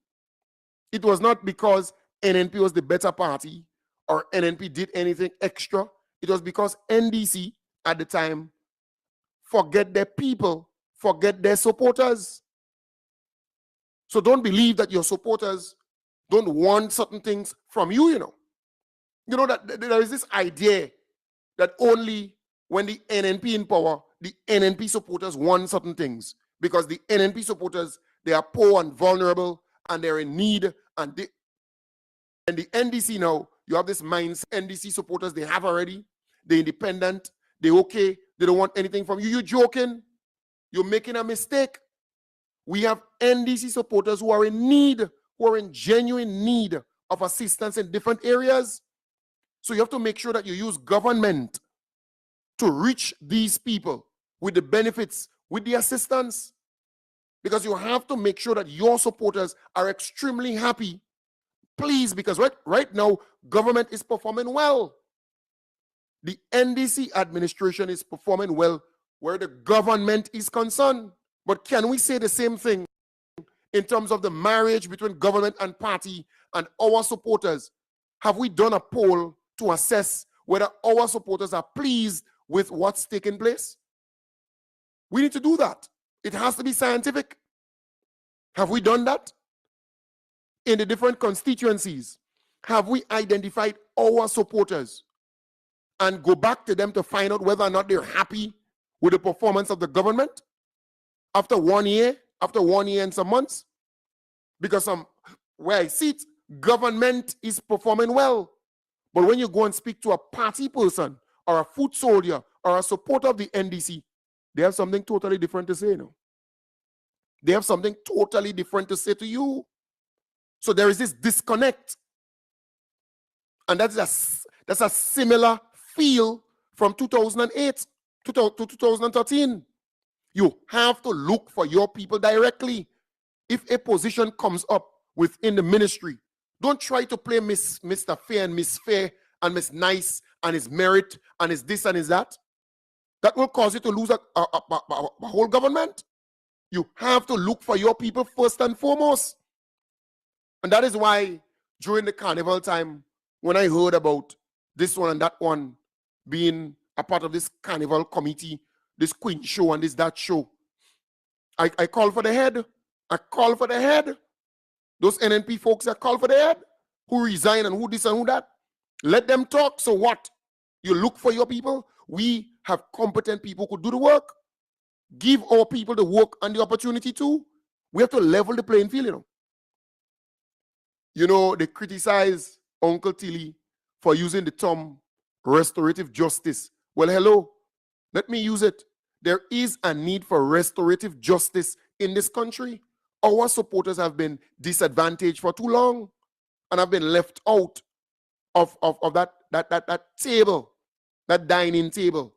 It was not because NNP was the better party or NNP did anything extra. It was because NDC at the time forget their people, forget their supporters. So don't believe that your supporters don't want certain things from you, that there is this idea that only when the NNP in power, the NNP supporters want certain things, because the NNP supporters, they are poor and vulnerable and they're in need, and the NDC now, you have this mindset. NDC supporters, they have already, they're independent, they're okay, they don't want anything from you. You're joking. You're making a mistake. We have NDC supporters who are in need, who are in genuine need of assistance in different areas. So you have to make sure that you use government to reach these people with the benefits, with the assistance. Because you have to make sure that your supporters are extremely happy. Please, because right now, government is performing well. The NDC administration is performing well where the government is concerned. But can we say the same thing in terms of the marriage between government and party and our supporters? Have we done a poll to assess whether our supporters are pleased with what's taking place? We need to do that. It has to be scientific. Have we done that? In the different constituencies, have we identified our supporters and go back to them to find out whether or not they're happy with the performance of the government after 1 year, and some months? Because where I see it, government is performing well. But when you go and speak to a party person or a foot soldier or a supporter of the NDC, they have something totally different to say now. They have something totally different to say to you. So there is this disconnect. And that's a similar feel from 2008 to 2013. You have to look for your people directly. If a position comes up within the ministry, don't try to play Mr. Fair and Miss Fair and Miss Nice and his merit and his this and his that. That will cause you to lose a whole government. You have to look for your people first and foremost. And that is why during the carnival time, when I heard about this one and that one being a part of this carnival committee, this Queen show and this that show, I call for the head. I call for the head. Those NNP folks, I call for the head. Who resign and who this and who that. Let them talk. So what? You look for your people. We have competent people who could do the work. Give our people the work and the opportunity too. We have to level the playing field, you know. You know, they criticize Uncle Tilly for using the term restorative justice. Well, hello, let me use it. There is a need for restorative justice in this country. Our supporters have been disadvantaged for too long and have been left out of that table, that dining table,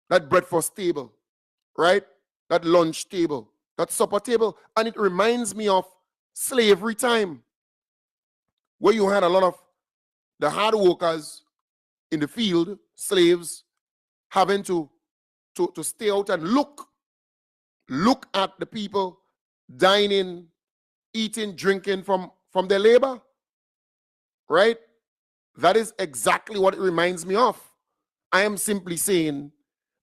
that breakfast table, right? That lunch table, that supper table. And it reminds me of slavery time, where you had a lot of the hard workers in the field, slaves, having to stay out and look at the people dining, eating, drinking from their labor, right? That is exactly what it reminds me of. I am simply saying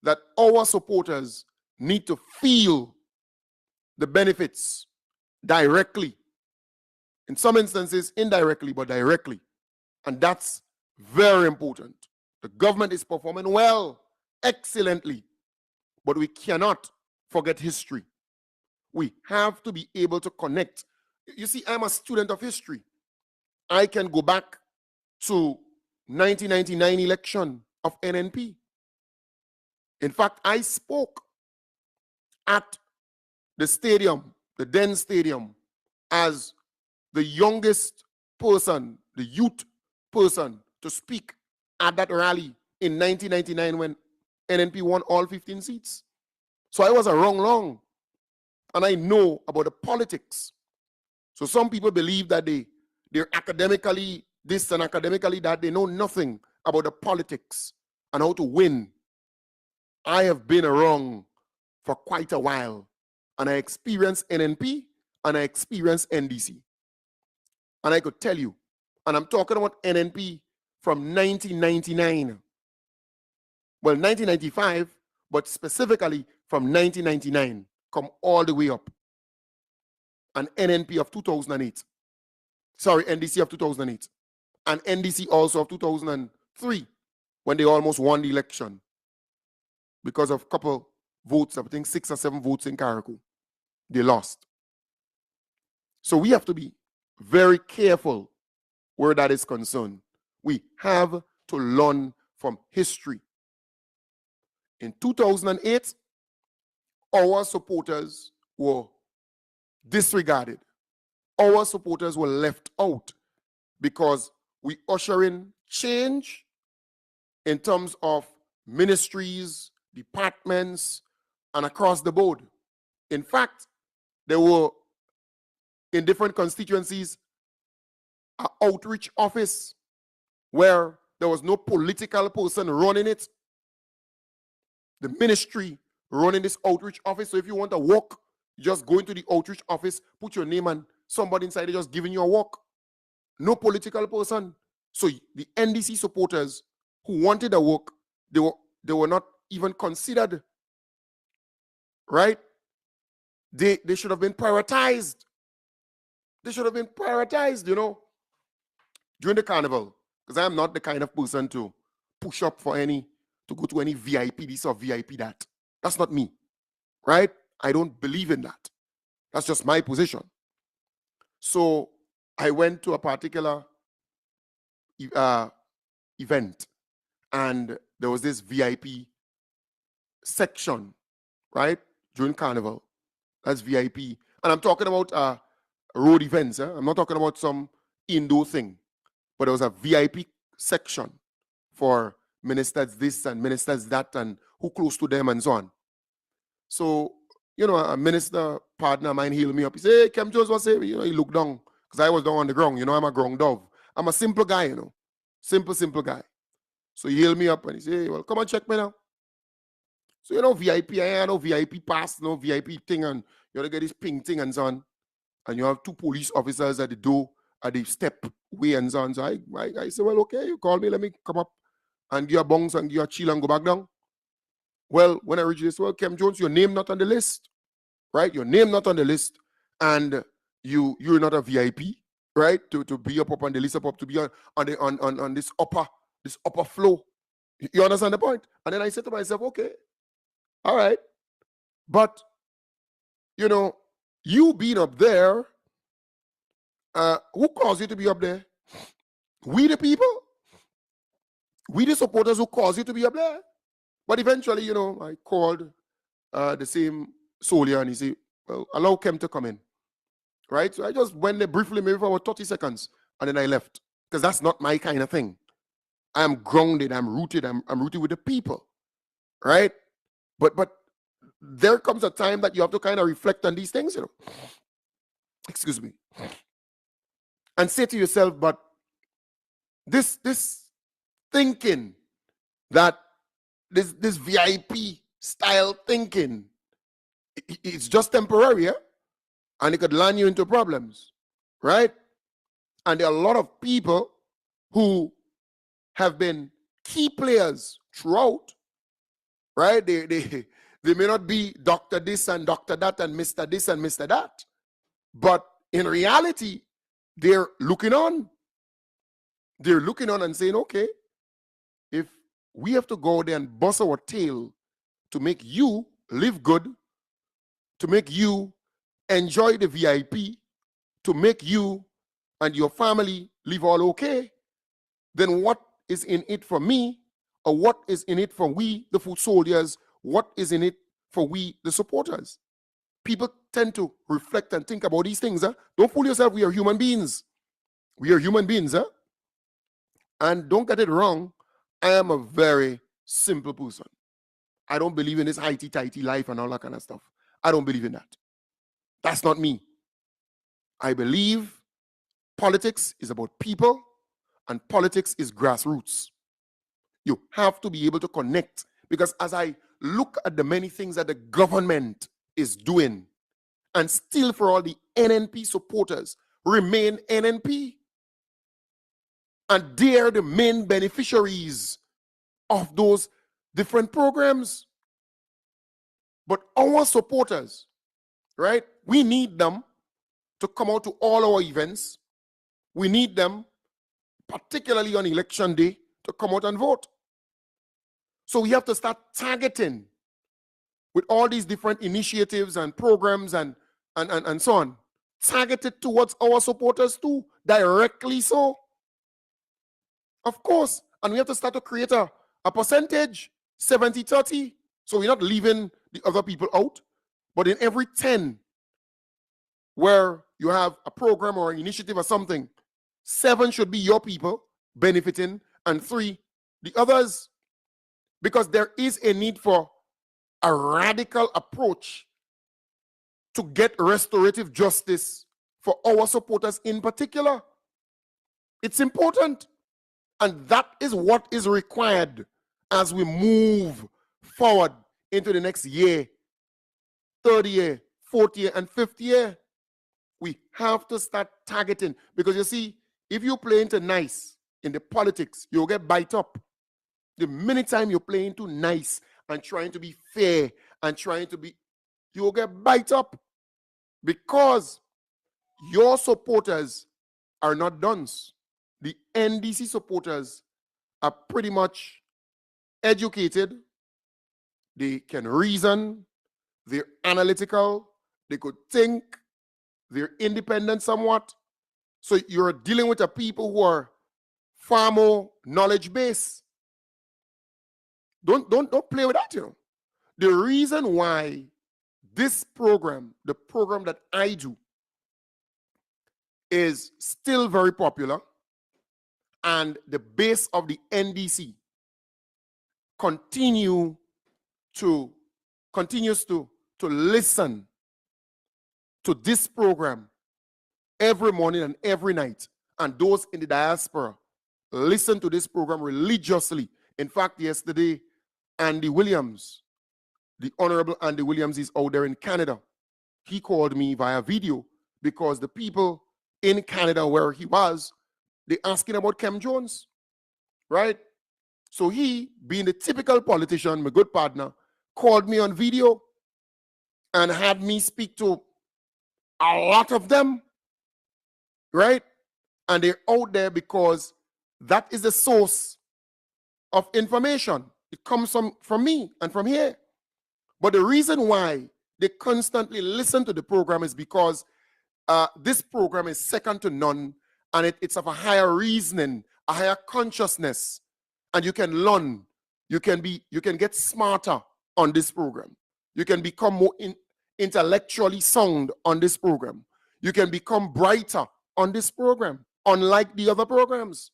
that our supporters need to feel the benefits directly. In some instances, indirectly, but directly. And that's very important. The government is performing well, excellently, but we cannot forget history. We have to be able to connect. You see, I'm a student of history. I can go back to 1999 election of NNP. In fact, I spoke at the stadium, the Den Stadium, as the youngest person, the youth person to speak at that rally in 1999 when NNP won all 15 seats. So I was around long, and I know about the politics. So some people believe that they're academically this and academically that. They know nothing about the politics and how to win. I have been around for quite a while, and I experienced NNP and I experienced NDC. And I could tell you, and I'm talking about NNP from 1999. Well, 1995, but specifically from 1999, come all the way up. And NNP of 2008. Sorry, NDC of 2008. And NDC also of 2003, when they almost won the election because of a couple votes, I think 6 or 7 votes in Carriacou. They lost. So we have to be very careful where that is concerned. We have to learn from history. In 2008, our supporters were disregarded. Our supporters were left out because we usher in change in terms of ministries, departments, and across the board. In fact, there were, in different constituencies, an outreach office where there was no political person running it. The ministry running this outreach office. So if you want to walk, you just go into the outreach office, put your name, and somebody inside there just giving you a walk. No political person. So the NDC supporters who wanted a work, they were not even considered, right? They should have been prioritized. They should have been prioritized, you know, during the carnival. Because I'm not the kind of person to push up for to go to any VIP this or VIP that. That's not me, right? I don't believe in that. That's just my position. So I went to a particular event, and there was this VIP section, right, during carnival. That's VIP. And I'm talking about road events. I'm not talking about some indoor thing. But there was a VIP section for ministers this and ministers that and who close to them and so on. So, you know, a minister partner of mine hailed me up. He said, hey, Kem Jones, what's it? You know, he looked down because I was down on the ground. You know, I'm a ground dove. I'm a simple guy, you know. Simple guy. So he hailed me up and he said, hey, well, come and check me now. So, you know, VIP, I know VIP pass, no VIP thing, and you gotta get this ping thing and so on. And you have 2 police officers at the door, at the step way and so on. So I said, well, okay, you call me, let me come up and give you a bounce and give you a chill and go back down. Well, when I reached this, well, Kem Jones, your name not on the list, right? Your name not on the list, and you're not a VIP, right? To be up on the list, up to be on this upper flow. You understand the point? And then I said to myself, okay, all right, but you know, you being up there, who caused you to be up there? We the people, we the supporters who caused you to be up there. But eventually, you know, I called the same soldier and he said, well, allow Kem to come in. Right? So I just went there briefly, maybe for about 30 seconds, and then I left. Because that's not my kind of thing. I'm grounded, I'm rooted with the people. Right? But there comes a time that you have to kind of reflect on these things, you know. Excuse me. And say to yourself, but this thinking that this VIP style thinking, it's just temporary, yeah? And it could land you into problems, right? And there are a lot of people who have been key players throughout, right? They may not be Dr. this and Dr. that and Mr. this and Mr. that, but in reality, they're looking on. They're looking on and saying, okay, if we have to go there and bust our tail to make you live good, to make you enjoy the VIP, to make you and your family live all okay, then what is in it for me, or what is in it for we, the foot soldiers? What is in it for we, the supporters? People tend to reflect and think about these things. Huh? Don't fool yourself, we are human beings. We are human beings. Huh? And don't get it wrong, I am a very simple person. I don't believe in this highty-tighty life and all that kind of stuff. I don't believe in that. That's not me. I believe politics is about people, and politics is grassroots. You have to be able to connect, because as I look at the many things that the government is doing, and still for all the NNP supporters remain NNP, and they're the main beneficiaries of those different programs. But our supporters, right, we need them to come out to all our events. We need them, particularly on election day, to come out and vote. So we have to start targeting with all these different initiatives and programs and so on, targeted towards our supporters too, directly so. Of course, and we have to start to create a percentage, 70-30, so we're not leaving the other people out, but in every 10 where you have a program or an initiative or something, 7 should be your people benefiting, and 3, the others, because there is a need for a radical approach to get restorative justice for our supporters in particular. It's important, and that is what is required as we move forward into the next year, 3rd year, 4th year, and 5th year. We have to start targeting, because you see, if you play into nice in the politics, you'll get bite up. The minute time you're playing too nice and trying to be fair and trying to be, you'll get bite up because your supporters are not duns. The NDC supporters are pretty much educated. They can reason. They're analytical. They could think. They're independent somewhat. So you're dealing with a people who are far more knowledge based. Don't play with that, you know. The reason why this program, the program that I do, is still very popular, and the base of the NDC continues to listen to this program every morning and every night. And those in the diaspora listen to this program religiously. In fact, yesterday, Andy Williams, the Honorable Andy Williams, is out there in Canada. He called me via video because the people in Canada where he was, they asking about Kem Jones, right? So he, being the typical politician, my good partner, called me on video and had me speak to a lot of them, right? And they're out there because that is the source of information. It comes from me and from here. But the reason why they constantly listen to the program is because this program is second to none, and it's of a higher reasoning, a higher consciousness, and you can learn. You can get smarter on this program. You can become more intellectually sound on this program. You can become brighter on this program, unlike the other programs.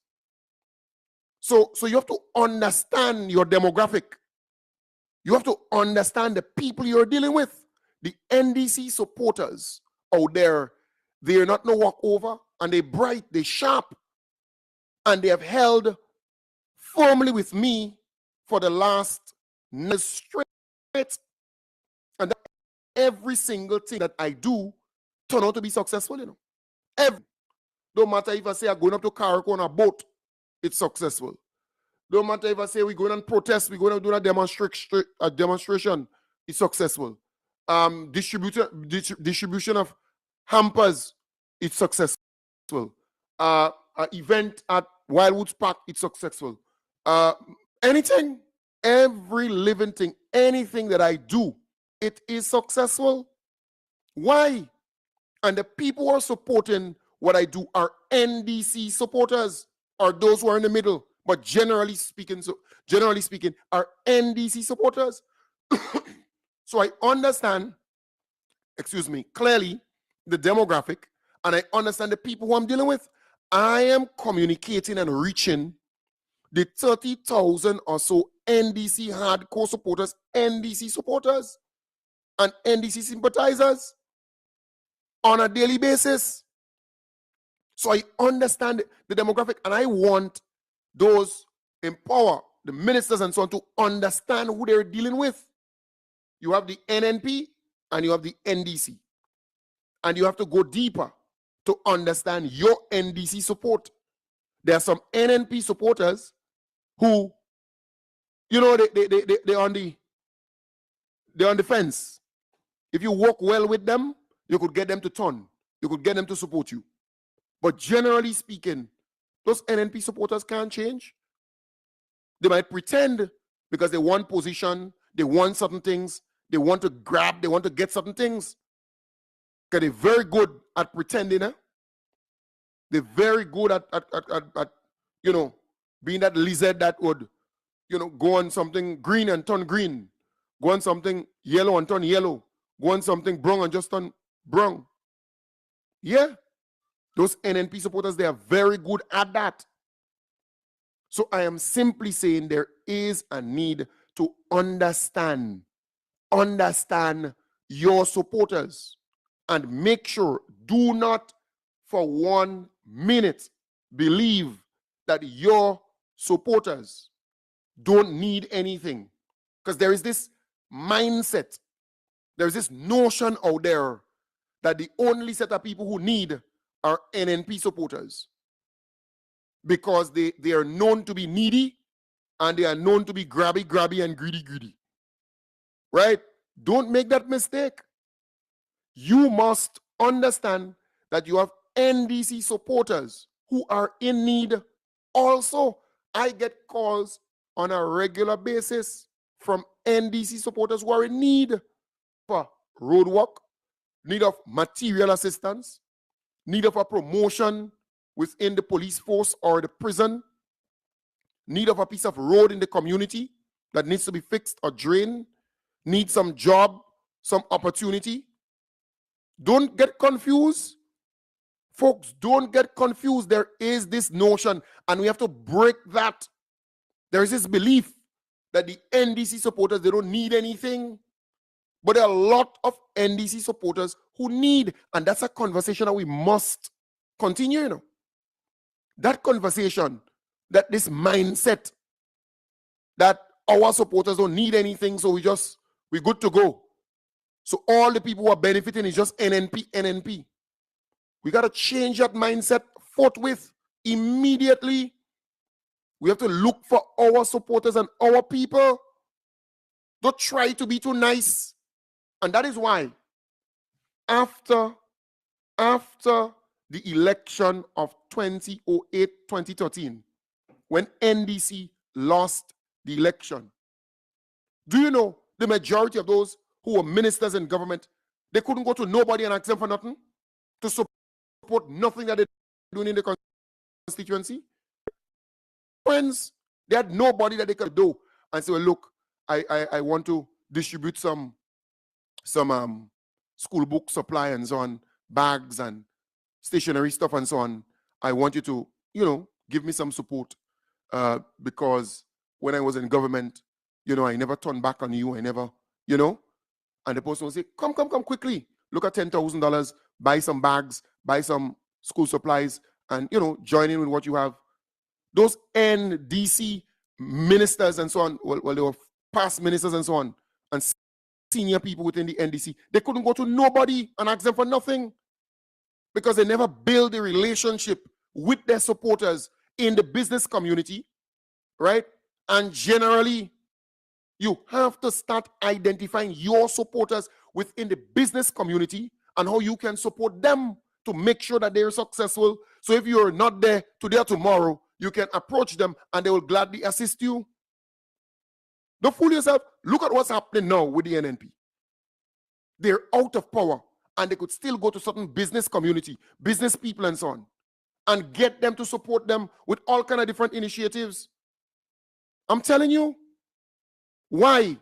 So you have to understand your demographic. You have to understand the people you're dealing with. The NDC supporters out there, they're not no walkover, and they're bright, they're sharp, and they have held firmly with me for the last 9 straight. And that every single thing that I do turn out to be successful, you know. Don't matter if I say I'm going up to Carrick on a boat, it's successful. Don't matter if I say we're going to protest, we're going to do a demonstration, it's successful. Distribution of hampers, it's successful. Event at Wildwoods Park, it's successful. Anything, every living thing, anything that I do, it is successful. Why? And the people who are supporting what I do are NDC supporters, or those who are in the middle, but generally speaking, are NDC supporters. So I understand, clearly the demographic, and I understand the people who I'm dealing with. I am communicating and reaching the 30,000 or so NDC hardcore supporters, NDC supporters, and NDC sympathizers on a daily basis. So I understand the demographic, and I want those in power, the ministers and so on, to understand who they're dealing with. You have the NNP and you have the NDC. And you have to go deeper to understand your NDC support. There are some NNP supporters who, you know, they're on the fence. If you work well with them, you could get them to turn. You could get them to support you. But generally speaking, those NNP supporters can't change. They might pretend because they want position, they want certain things, they want to grab, they want to get certain things. Because they're very good at pretending. They're very good at you know, being that lizard that would, you know, go on something green and turn green, go on something yellow and turn yellow, go on something brown and just turn brown. Yeah, those NNP supporters, they are very good at that. So I am simply saying there is a need to understand your supporters, and make sure, do not for 1 minute believe that your supporters don't need anything. Because there is this mindset, there's this notion out there that the only set of people who need are NNP supporters, because they are known to be needy and they are known to be grabby, and greedy. Right? Don't make that mistake. You must understand that you have NDC supporters who are in need also. I get calls on a regular basis from NDC supporters who are in need for road work, need of material assistance, need of a promotion within the police force or the prison, need of a piece of road in the community that needs to be fixed or drained, need some job, some opportunity. Don't get confused. Folks, don't get confused. There is this notion, and we have to break that. There is this belief that the NDC supporters, they don't need anything. But there are a lot of NDC supporters who need, and that's a conversation that we must continue, you know. That conversation, that this mindset that our supporters don't need anything, so we're good to go. So all the people who are benefiting is just NNP. We got to change that mindset forthwith, immediately. We have to look for our supporters and our people. Don't try to be too nice. And that is why after the election of 2008-2013, when NDC lost the election, do you know the majority of those who were ministers in government, they couldn't go to nobody and ask them for nothing, to support nothing that they're doing in the constituency? Friends, they had nobody that they could do and say, well, look, I want to distribute some school book supply and so on, bags and stationery stuff and so on. I want you to, you know, give me some support because when I was in government, you know, I never turned back on you. I never, you know. And the person will say, come quickly. Look at $10,000, buy some bags, buy some school supplies, and, you know, join in with what you have. Those NDC ministers and so on, well, they were past ministers and so on, and senior people within the NDC, they couldn't go to nobody and ask them for nothing because they never build a relationship with their supporters in the business community, right? And generally, you have to start identifying your supporters within the business community and how you can support them to make sure that they're successful. So if you're not there today or tomorrow, you can approach them and they will gladly assist you. Don't fool yourself. Look at what's happening now with the NNP. They're out of power and they could still go to certain business community, business people and so on, and get them to support them with all kind of different initiatives. I'm telling you. Why?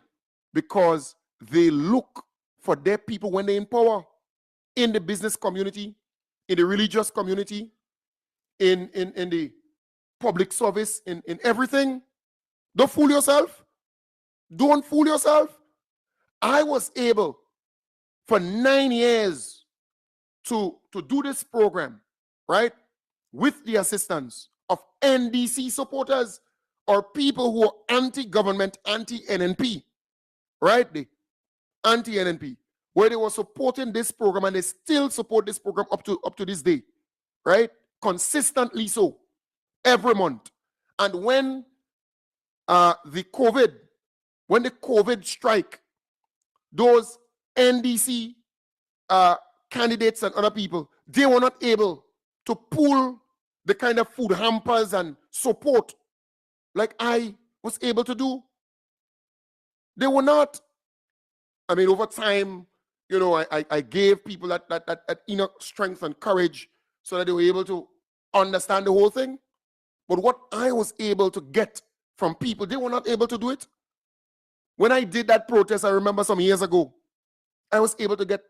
Because they look for their people when they're in power, in the business community, in the religious community, in the public service, in everything. Don't fool yourself. Don't fool yourself. I was able for 9 years to do this program, right, with the assistance of NDC supporters or people who are anti-government, anti-NNP, right? The anti-NNP, where they were supporting this program and they still support this program up to this day, right? Consistently so, every month. And when the COVID strike, those NDC candidates and other people, they were not able to pull the kind of food hampers and support like I was able to do. They were not. I mean, over time, you know, I gave people that inner strength and courage so that they were able to understand the whole thing. But what I was able to get from people, they were not able to do it. When I did that protest, I remember some years ago, I was able to get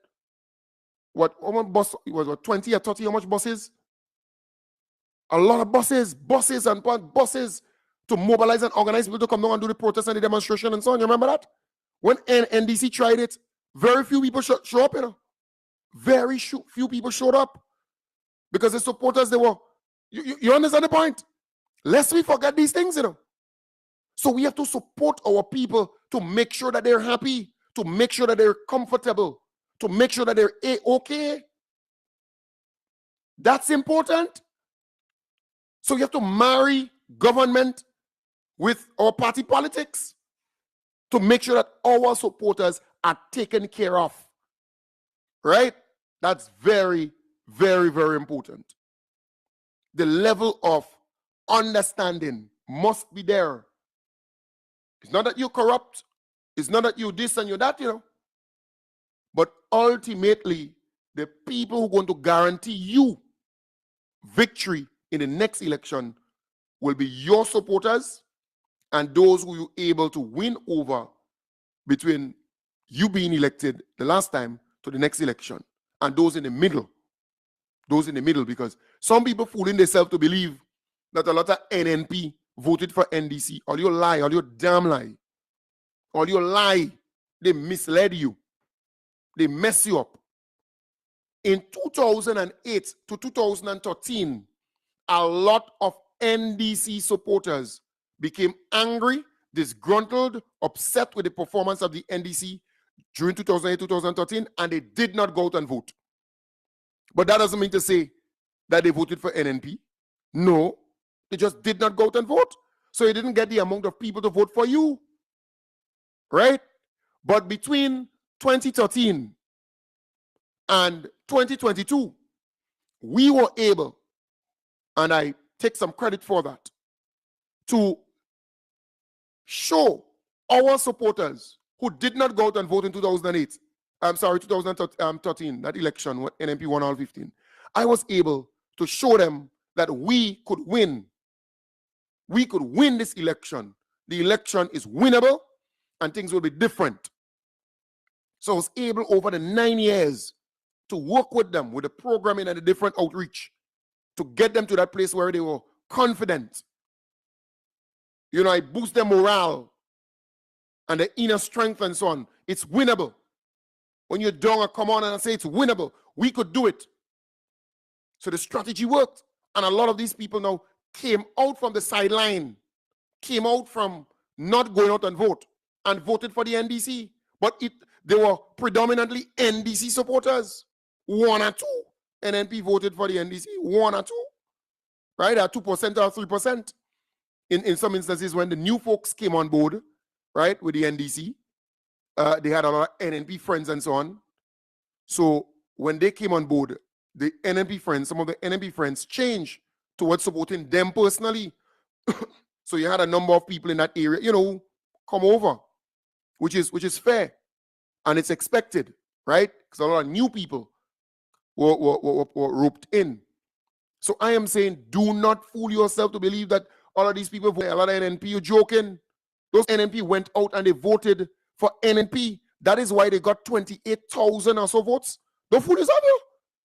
how much bus? It was what, 20 or 30, how much buses? A lot of buses to mobilize and organize people to come down and do the protest and the demonstration and so on. You remember that? When NDC tried it, very few people show up, you know. Very few people showed up because the supporters, they were, you understand the point? Lest we forget these things, you know. So we have to support our people to make sure that they're happy, to make sure that they're comfortable, to make sure that they're okay. That's important. So you have to marry government with our party politics to make sure that our supporters are taken care of. Right? That's very, very, very important. The level of understanding must be there. It's not that you're corrupt. It's not that you this and you that, But ultimately, the people who are going to guarantee you victory in the next election will be your supporters and those who you're able to win over between you being elected the last time to the next election, and those in the middle. Those in the middle, because some people fooling themselves to believe that a lot of NNP voted for NDC. All you lie, all you damn lie. All you lie, they misled you. They mess you up. In 2008 to 2013, a lot of NDC supporters became angry, disgruntled, upset with the performance of the NDC during 2008-2013, and they did not go out and vote. But that doesn't mean to say that they voted for NNP. No, they just did not go out and vote. So you didn't get the amount of people to vote for you. Right? But between 2013 and 2022, we were able, and I take some credit for that, to show our supporters who did not go out and vote in 2008, 2013, that election, when NNP won all 15, I was able to show them that we could win. We could win this election. The election is winnable and things will be different. So I was able over the 9 years to work with them with the programming and the different outreach to get them to that place where they were confident. I boost their morale and their inner strength and so on. It's winnable. When you're down, I come on and I say it's winnable. We could do it. So the strategy worked. And a lot of these people now came out from the sideline, came out from not going out and vote, and voted for the NDC. But they were predominantly NDC supporters. 1 or 2 NNP voted for the NDC. 1 or 2. Right? At 2% or 3%. In some instances, when the new folks came on board, right, with the NDC, they had a lot of NNP friends and so on. So when they came on board, the NNP friends, some of the NNP friends changed towards supporting them personally. So you had a number of people in that area, come over, which is fair. And it's expected, right? Because a lot of new people were roped in. So I am saying, do not fool yourself to believe that all of these people vote. A lot of NNP, you're joking. Those NNP went out and they voted for NNP. That is why they got 28,000 or so votes. Don't fool yourself,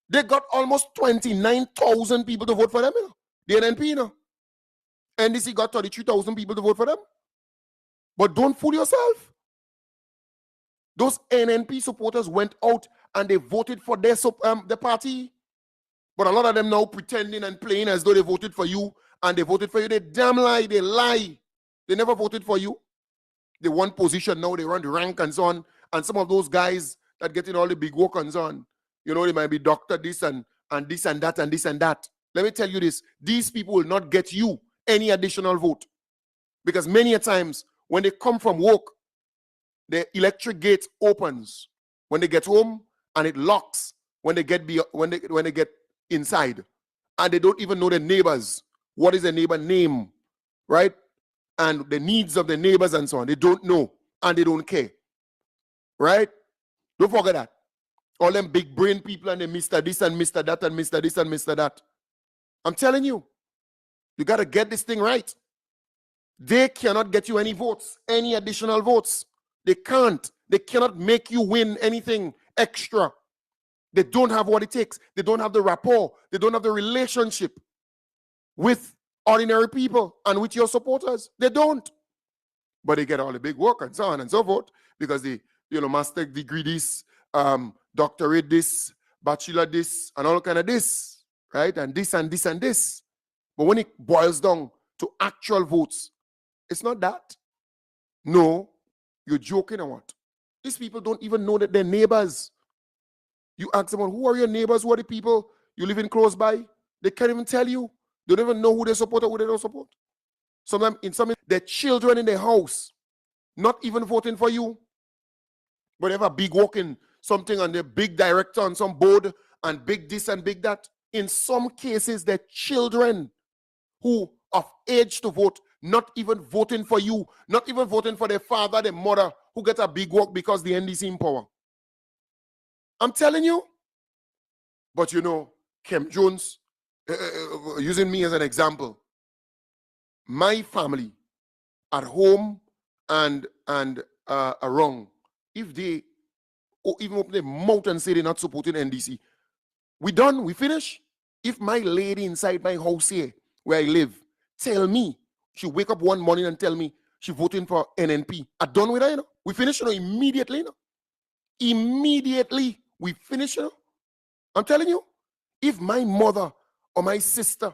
They got almost 29,000 people to vote for them, The NNP, NDC got 33,000 people to vote for them. But don't fool yourself. Those NNP supporters went out and they voted for the party. But a lot of them now pretending and playing as though they voted for you and they voted for you. They damn lie. They lie. They never voted for you. They won position now. They run the rank and so on. And some of those guys that get in all the big work and so on, they might be doctor this and this and that and this and that. Let me tell you this. These people will not get you any additional vote. Because many a times when they come from work, the electric gate opens when they get home and it locks when they get inside, and they don't even know their neighbors. What is their neighbor name, right? And the needs of the neighbors and so on. They don't know and they don't care, right? Don't forget that. All them big brain people and they Mr. this and Mr. that and Mr. this and Mr. that. I'm telling you, you got to get this thing right. They cannot get you any votes, any additional votes. They can't. They cannot make you win anything extra. They don't have what it takes. They don't have the rapport. They don't have the relationship with ordinary people and with your supporters. They don't. But they get all the big work and so on and so forth because they, master degree this, doctorate this, bachelor this, and all kind of this, right? And this and this and this. But when it boils down to actual votes, it's not that. No, you're joking or what? These people don't even know that they're neighbors. You ask them, who are your neighbors? Who are the people you live in close by? They can't even tell you. They don't even know who they support or who they don't support. Sometimes in some, their children in their house, not even voting for you, but they have a big work in something and they're big director on some board and big this and big that. In some cases, their children who of age to vote, not even voting for you, not even voting for their father, their mother, who get a big work because the NDC in power. I'm telling you. But you know, Kim Jones, using me as an example, my family at home and around, if they even open their mouth and say they're not supporting NDC, we done, we finish. If my lady inside my house here, where I live, tell me, she wake up one morning and tell me she voting for NNP, I done with her, you know. We finish, you know, immediately, you know. Immediately, we finish, you know. I'm telling you, if my mother or my sister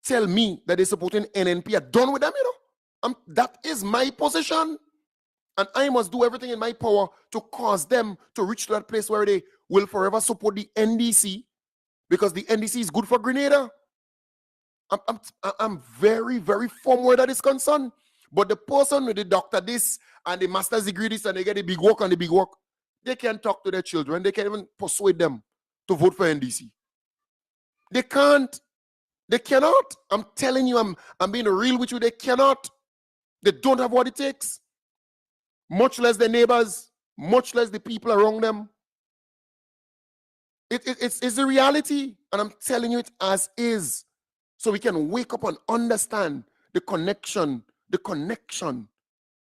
tell me that they're supporting NNP, I'm done with them, you know. That is my position. And I must do everything in my power to cause them to reach to that place where they will forever support the NDC, because the NDC is good for Grenada. I'm very, very firm where that is concerned. But the person with the doctor this and the master's degree this and they get the big work and the big work, they can't talk to their children. They can't even persuade them to vote for NDC. They can't. They cannot. I'm telling you, I'm being real with you. They cannot. They don't have what it takes. Much less their neighbors, much less the people around them. It's the reality. And I'm telling you it as is. So we can wake up and understand the connection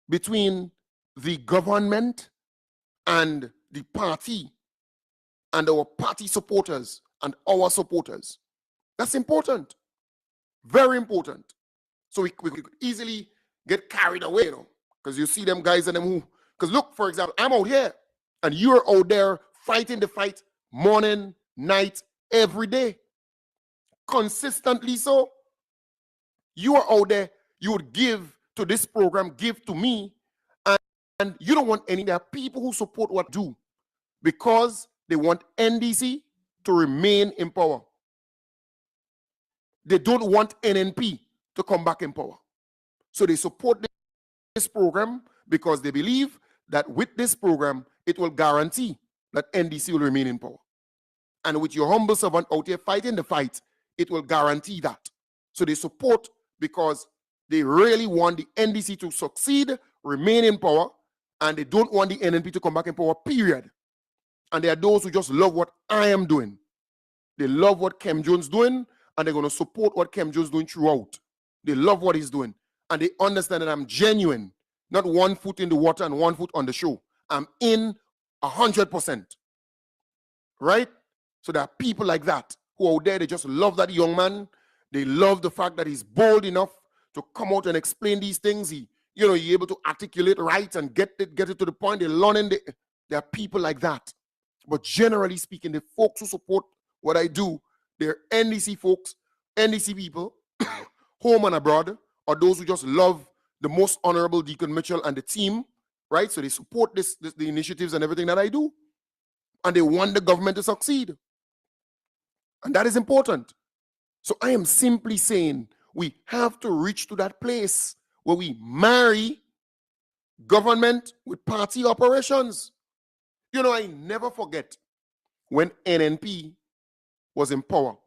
between the government and the party and our party supporters and our supporters. That's important. Very important. So we could easily get carried away, you know, because you see them guys and them who, because look, for example, I'm out here and you're out there fighting the fight morning, night, every day. Consistently so. You are out there, you would give to this program, give to me, and you don't want any. There are people who support what I do because they want NDC to remain in power. They don't want NNP to come back in power. So they support this program because they believe that with this program, it will guarantee that NDC will remain in power. And with your humble servant out here fighting the fight, it will guarantee that. So they support because they really want the NDC to succeed, remain in power, and they don't want the NNP to come back in power, period. And there are those who just love what I am doing. They love what Kim Jones doing, and they're going to support what Kim Jones doing throughout. They love what he's doing, and they understand that I'm genuine, not 1 foot in the water and 1 foot on the show. I'm in 100%. Right? So there are people like that who are out there, they just love that young man. They love the fact that he's bold enough to come out and explain these things. He's able to articulate right and get it to the point. They're learning. There are people like that. But generally speaking, the folks who support what I do, they're NDC folks, NDC people, home and abroad, or those who just love the most honorable Deacon Mitchell and the team, right? So they support the initiatives and everything that I do. And they want the government to succeed. And that is important. So I am simply saying we have to reach to that place where we marry government with party operations. You know, I never forget when NNP was in power.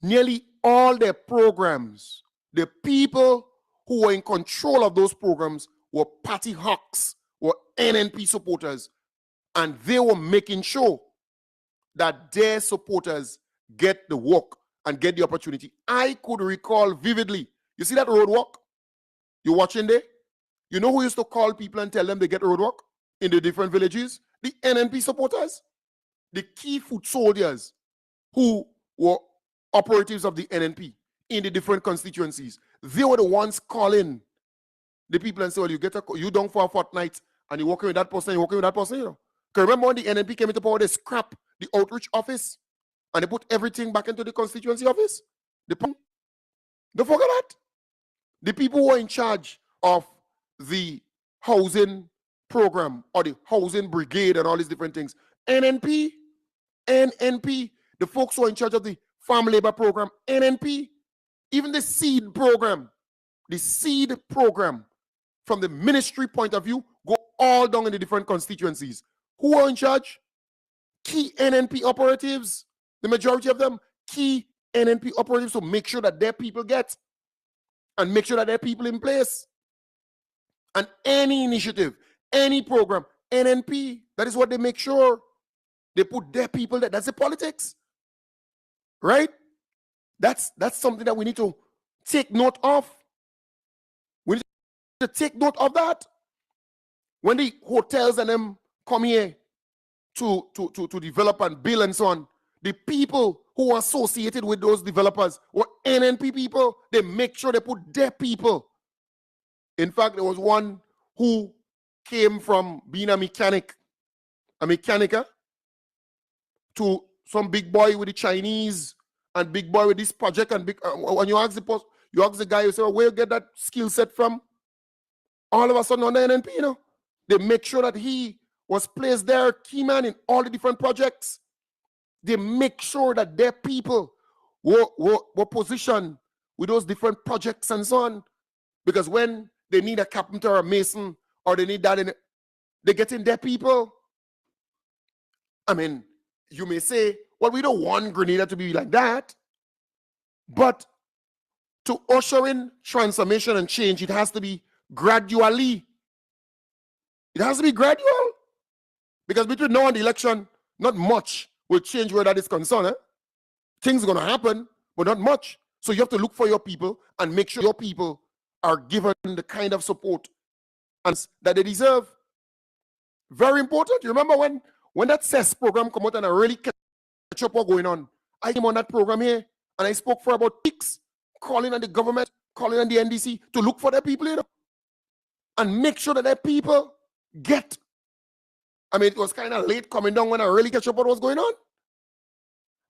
Nearly all their programs, the people who were in control of those programs were party hawks, were NNP supporters, and they were making sure that their supporters get the work and get the opportunity. I could recall vividly, you see that road walk? You watching there? You know who used to call people and tell them they get road walk in the different villages? The NNP supporters, the key foot soldiers who were operatives of the NNP in the different constituencies. They were the ones calling the people and say, well, you down for a fortnight and you're working with that person, you know. Because remember when the NNP came into power, they scrapped the outreach office and they put everything back into the constituency office. Don't forget that. The people who are in charge of the housing program or the housing brigade and all these different things, NNP, the folks who are in charge of the farm labor program, NNP, even the seed program, the seed program from the ministry point of view go all down in the different constituencies. Who are in charge? Key NNP operatives, the majority of them, key NNP operatives, to make sure that their people get and make sure that there are people in place. And any initiative, any program, NNP, that is what they make sure. They put their people there. That's the politics. Right? That's something that we need to take note of. We need to take note of that. When the hotels and them come here to develop and build and so on, the people who are associated with those developers or NNP people, they make sure they put their people. In fact, there was one who came from being a mechanica, to some big boy with the Chinese and big boy with this project. And big, when you ask the guy, you say, well, where you get that skill set from? All of a sudden on the NNP, you know, they make sure that he was placed there, key man in all the different projects. They make sure that their people were positioned with those different projects and so on. Because when they need a carpenter or a mason, or they need that, they get in their people. I mean, you may say, well, we don't want Grenada to be like that. But to usher in transformation and change, it has to be gradually. It has to be gradual. Because between now and the election, not much will change where that is concerned. Things are going to happen, but not much. So you have to look for your people and make sure your people are given the kind of support that they deserve. Very important. You remember when that CES program came out and I really catch up what's going on? I came on that program here and I spoke for about weeks, calling on the government, calling on the NDC to look for their people, you know, and make sure that their people get. I mean, it was kind of late coming down when I really catch up what was going on.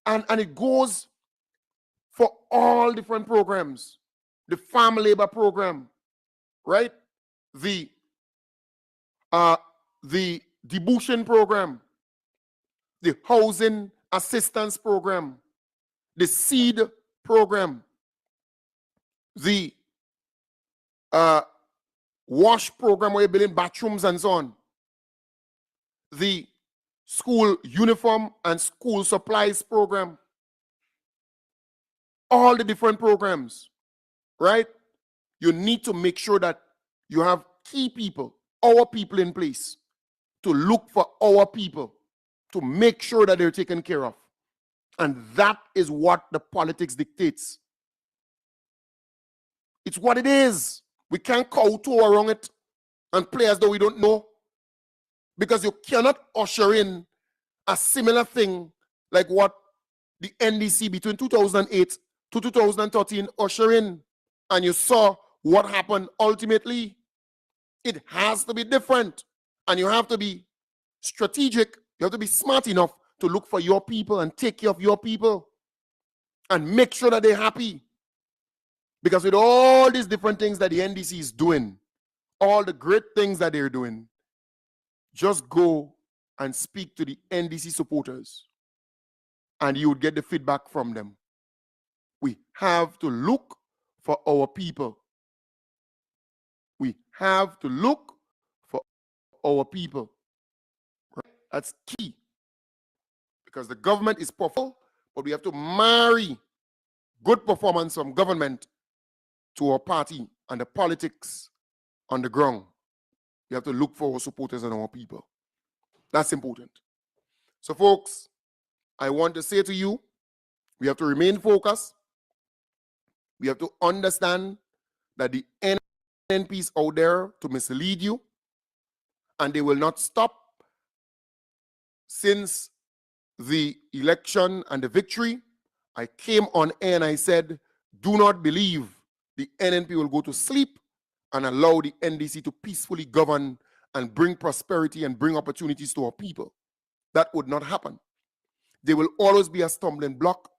And it goes for all different programs. The farm labor program, right? The debushing program, the housing assistance program, the seed program, the wash program where you're building bathrooms and so on, the school uniform and school supplies program, all the different programs, right? You need to make sure that you have key people, our people in place, to look for our people, to make sure that they're taken care of. And that is what the politics dictates. It's what it is. We can't kowtow around it and play as though we don't know. Because you cannot usher in a similar thing like what the NDC between 2008 to 2013 usher in. And you saw what happened ultimately. It has to be different. And you have to be strategic. You have to be smart enough to look for your people and take care of your people and make sure that they're happy. Because with all these different things that the NDC is doing, all the great things that they're doing, just go and speak to the NDC supporters and you would get the feedback from them. We have to look for our people. We have to look for our people. Right? That's key. Because the government is powerful, but we have to marry good performance from government to our party and the politics on the ground. We have to look for our supporters and our people. That's important. So, folks, I want to say to you, we have to remain focused. We have to understand that the NNPs out there to mislead you, and they will not stop. Since the election and the victory, I came on air and I said, do not believe the NNP will go to sleep and allow the NDC to peacefully govern and bring prosperity and bring opportunities to our people. That would not happen. There will always be a stumbling block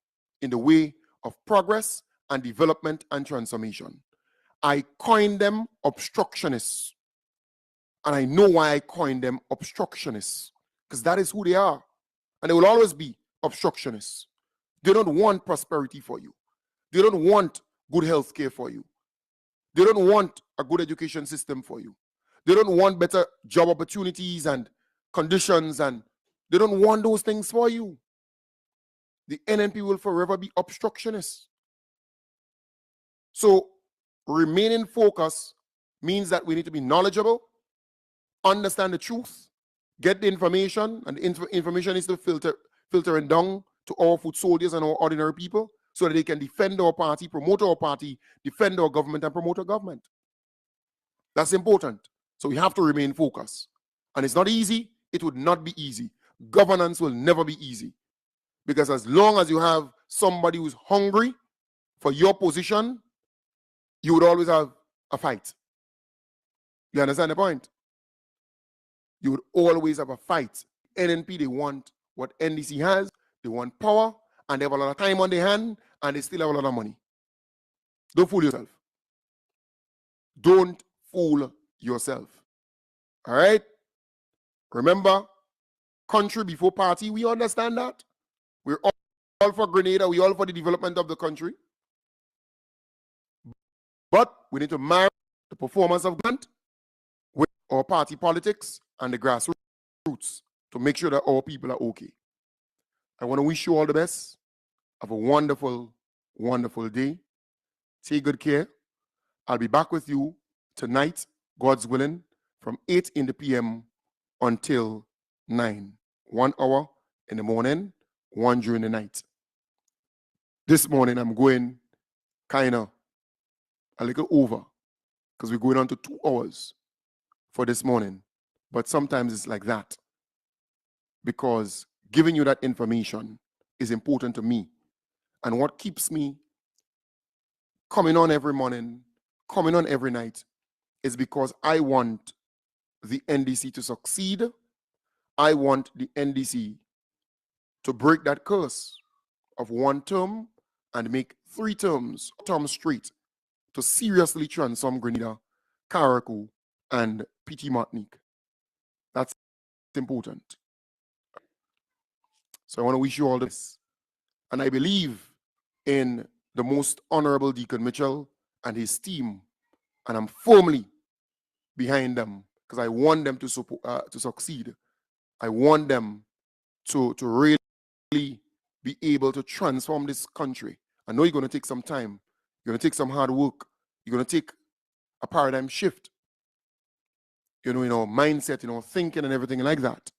in the way of progress and development and transformation. I coined them obstructionists. And I know why I coined them obstructionists. Because that is who they are. And they will always be obstructionists. They don't want prosperity for you. They don't want good health care for you. They don't want a good education system for you. They don't want better job opportunities and conditions, and they don't want those things for you. The NNP will forever be obstructionists. So remaining focused means that we need to be knowledgeable, understand the truth, get the information, and the information is to filtering down to our foot soldiers and our ordinary people so that they can defend our party, promote our party, defend our government, and promote our government. That's important. So we have to remain focused. And it's not easy. It would not be easy. Governance will never be easy. Because as long as you have somebody who's hungry for your position, you would always have a fight. You understand the point? You would always have a fight. NNP, they want what NDC has. They want power, and they have a lot of time on their hand, and they still have a lot of money. Don't fool yourself. Don't fool yourself. All right? Remember, country before party, we understand that. We're all for Grenada. We're all for the development of the country. But we need to marry the performance of government with our party politics and the grassroots to make sure that our people are okay. I want to wish you all the best. Have a wonderful, wonderful day. Take good care. I'll be back with you tonight, God's willing, from 8 in the p.m. until 9. 1 hour in the morning, 1 during the night. This morning, I'm going kind of a little over because we're going on to 2 hours for this morning. But sometimes it's like that because giving you that information is important to me. And what keeps me coming on every morning, coming on every night, is because I want the NDC to succeed. I want the NDC to break that curse of 1 term and make 3 terms straight to seriously transform Grenada, Carriacou, and Petit Martinique. That's important. So I want to wish you all this. And I believe in the most honorable Deacon Mitchell and his team, and I'm firmly behind them because I want them to succeed. I want them to really be able to transform this country. I know you're going to take some time. You're going to take some hard work. You're going to take a paradigm shift. Mindset, thinking and everything like that.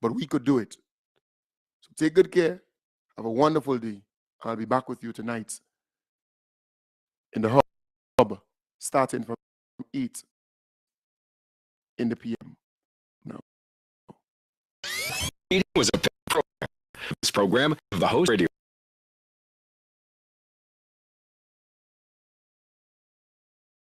But we could do it. So take good care. Have a wonderful day. I'll be back with you tonight in the hub, starting from 8 in the p.m. Now. Was a program of the host radio.